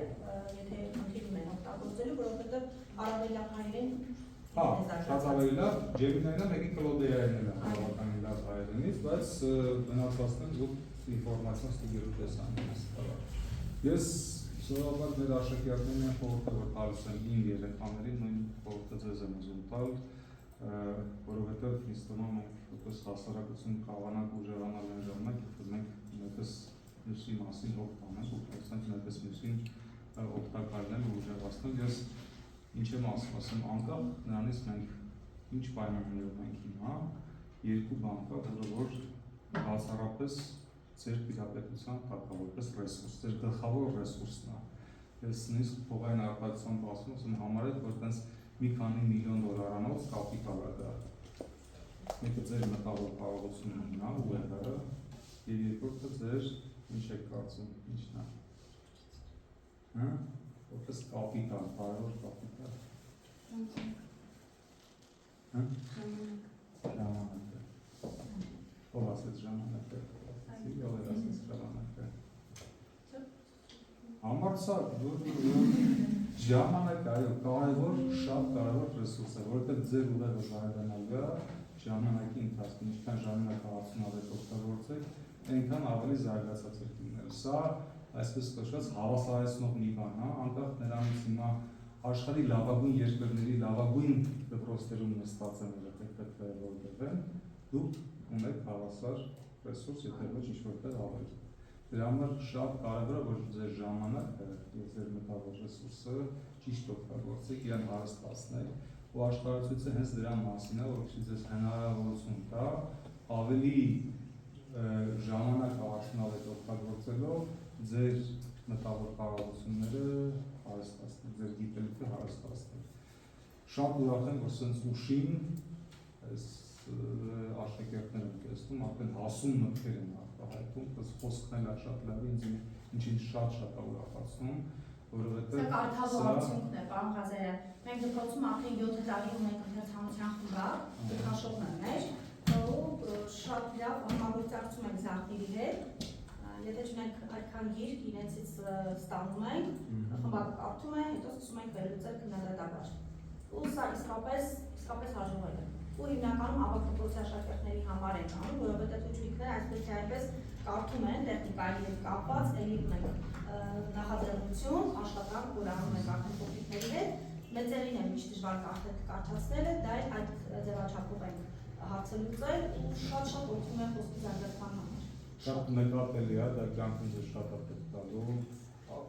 A: եթե խնդիրում են օգտագործելու, որովհետև ավելի լավ հայերեն
M: շատ ավելի լավ, Gemini-ն մեկի Claude-ն էլ է բավականին լավ հայերենից, բայց մնացածն դուք ինֆորմացիան ստուգելու տեսանկյունից։ Ես սովորաբար մեր աշակերտներին եմ խորհուրդ որ տալիս եմ իմ երեխաներին, նույն խորհուրդը ձեզ եմ ուզում տալ, որովհետև ինձ թվում է մենք որպես հասարակություն կարողանանք ուժեղանալ այն ժամանակ, երբ մենք մեկս մյուսի մասին հոգ տանենք ու փորձենք մեկս մյուսին օգտակարել ու ուժեղացնել։ Ես ինչ եմ ասում, անկախ նրանից մենք ինչ պայմաններով ենք հիմա, երկու բան կա, որը որ բացառապես ձեր տիրապետության տակ է, որպես ռեսուրս, ձեր գլխավոր ռեսուրսն է։ Ես նույնիսկ փողային արտադրության ասում համարել, որ տենց մի քանի միլիոն դոլարանոց կապիտալ է դա։ Մեկը ձեր մտավոր կարողությունն է, ուղեղը, եւ երկրորդը ձեր ինչ եք կարծում, ինչն է։ Հա՞, որպես կապիտալ, կարևոր կապիտալ։ Հա՞։ Ժամանակը։ Ով ասեց ժամանակը։ Համարձակ ժամանակ այո կարևոր շատ կարևոր ռեսուրս է, որովհետև ձեր ուղեղը զարգանալու է ժամանակի ընթացքում, ինչքան ժամանակ արդյունավետ օգտագործեք, այնքան ավելի զարգացած եք լինելու։ Սա այսպես կոչված հավասարեցնող մի բան է, անկախ նրանից հիմա աշխարհի լավագույն երկրների լավագույն դպրոցներում նստած են երեխեքները որտեղ են, դուք ունեք հավասար ռեսուրս, եթե ոչ ինչ-որտեղ ավելի։ Դրա համար շատ կարևոր է, որ ձեր ժամանակը եւ ձեր մտավոր ռեսուրսը ճիշտ օգտագործեք, իրեն հարստացնեք, ու աշխարհացույցը հենց դրա մասին է, որովհետեւ ձեզ հնարավորություն տա ավելի ժամանակ արդյունավետ օգտագործելով ձեր մտավոր կարողությունները հարստացնել, ձեր գիտելիքը հարստացնել։ Շատ ուրախ եմ, որ sense ուշին այս աշակերտները եմ տեսնում, արդեն հասուն մտքեր են արտահայտում, բայց խոսքն էլ շատ լավ է, ինձ ինչին շատ ուրախացնում, որովհետև
A: Սա կարդալու արդյունքն է, պարոն Ղազարյան։ Մենք դպրոցում արդեն 7 տարի ունենք ընթերցանության խմբակ, քաշողն են մեր, ու շատ լավ համագործակցում ենք զարդերի հետ։ Եթե չունենք այդքան գիրք իրենցից ստանում ենք, խմբակը կարդում է, հետո սկսում ենք վերլուծել քննադատաբար։ Ու սա իսկապես հաջողել է։ Ու հիմնականում ավագ դպրոցի աշակերտների համար ենք անում, որովհետև ուղղությունները այսպես թե այնպես կարդում են տեխնիկայի հետ կապված, ելի ունենք նախաձեռնություն, աշխատանք, որ անում ենք արդեն փոքրիկների հետ, մեծերին է միշտ դժվար կարդացնելը, դա այդ ձևաչափով ենք հարցելուծել ու շատ օգնում է խոսքի զարգացման համար։
M: Շատ նկատելի է, դա կյանքում ձեզ շատ է պետք տալու,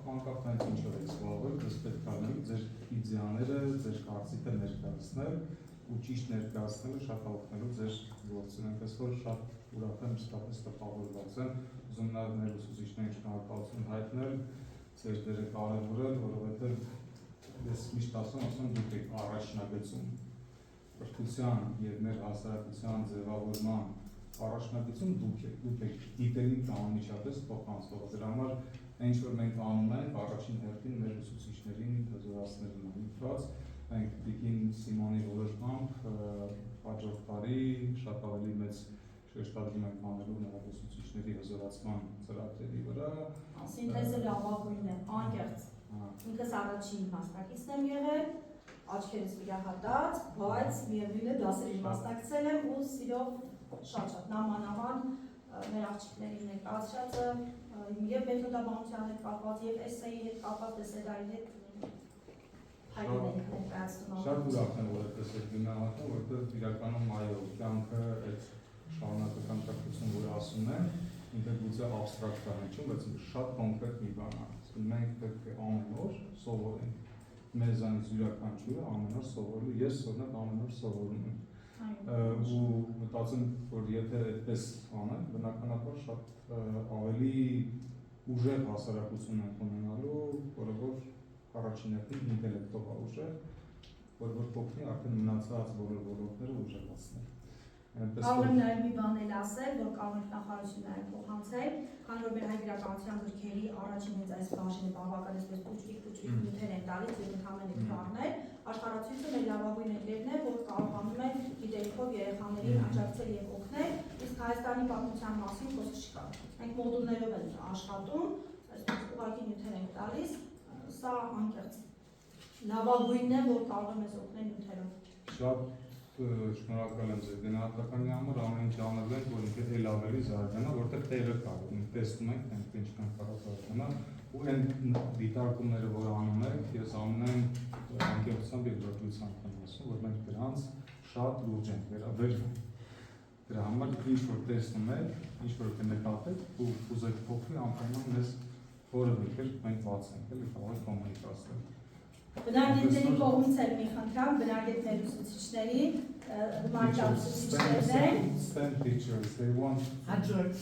M: անկախ այնց ինչով եք զբաղվել, ձեզ պետք է լինի ձեր իդեաները, ձեր կարծիքը ներկայացնել ու ճիշտ ներկայացնելը շատ օգնելու ձեր գործին, այնպես որ շատ ուրախ եմ, իսկապես տպավորված եմ, ուզում նաև մեր ուսուցիչներին շնորհակալություն հայտնել, ձեր դերը կարևորել, որովհետև ես միշտ ասում դուք եք առաջնագծում կրթության և մեր հասարակության ձևավորման առաջնագծում դուք եք գիտելիք անմիջապես փոխանցողը, դրա համար ինչ որ մենք անում ենք առաջին հերթին մեր ուսուցիչներին հզորացնելն է միտված, մենք Տիկին Սիմոնի որոշմամբ հաջորդ տարի շատ ավելի մեծ շեշտադրում ենք անելու նրա ուսուցիչների հզորացման ծրագրերի վրա։
A: Սինթեզը լավագույնն է, անկեղծ։ Ինքս առաջին մասնակիցն եմ եղել, աչքերս վիրահատած, բայց միևնույն է դասերին մասնակցել եմ ու սիրով շատ նամանավան մեր աղջիկների ներկայացրածը և մեթոդաբանության հետ կապված, և էսեի հետ կապված, դեսերայի հետ
M: Շատ ուրախ եմ, որ այդպես եք գնահատում, որովհետև իրականում այո, կյանքը այդ շարունակական կրթություն, որ ասում են, ինքը գուցե աբստրակտ է հնչում, բայց շատ կոնկրետ մի բան է։ Մենք պետք է ամեն օր սովորենք։ Մեզանից յուրաքանչյուրը ամեն օր սովորելու, ես օրինակ ամեն օր սովորում եմ։ Ու մտածում, որ եթե այդպես անենք, բնականաբար շատ ավելի ուժեղ հասարակություն ենք ունենալու, որը որ առաջին հերթին ինտելեկտով է ուժեղ, որ փոխնի արդեն մնացած բոլոր ոլորտները ուժեղացնել։
A: Կարող եմ նաև մի բան էլ ասել, որ կարող ենք նախարարությունները փոխանցել, քանի որ մեր հայ գրականության գրքերի առաջին հենց այս բաժինը բավական այսպես փոճիկ նյութեր են տալիս եւ ընդհանրապես քարներ, աշխարհացույցը մեր լավագույն ընկերն է, որ կարողանում է գիտելիքով երեխաներին աջակցել եւ օգնել, իսկ Հայաստանի պատմության մասին խոսք չկա։ Մենք մոդուլներով ենք աշխատում, այսպես ուղղակի նյութեր ենք տալիս, սա անկեղծ լավագույնն է, որ կարող է մեզ օգնել նյութերով։
M: Շատ շնորհակալ եմ ձեր գնահատականի համար, ամեն ինչ անելու ենք, որ ինքը էլ ավելի զարգանա, որտեղ տեղը կա, մենք տեսնում ենք, մենք ինչքան կարող զարգանա, ու այն դիտարկումները, որ անում ենք, ես ամենայն անկեղծությամբ եւ դրդությամբ եմ ասում, որ մենք դրանց շատ լուրջ ենք վերաբերվում։ Դրա համար ինչ որ տեսնում եք, ինչ որ կնկատեք, ու ուզեք փոխի անպայման մեզ որևէ կերպ մենք բաց ենք, էլի կարող եք կոմունիկացնել։
A: Բնակիչների կողմից էլ մի խնդրամ, բնակիչների ուսուցիչների, հումանիտար ուսուցիչներն են։
M: STEM teachers, they want
A: 100.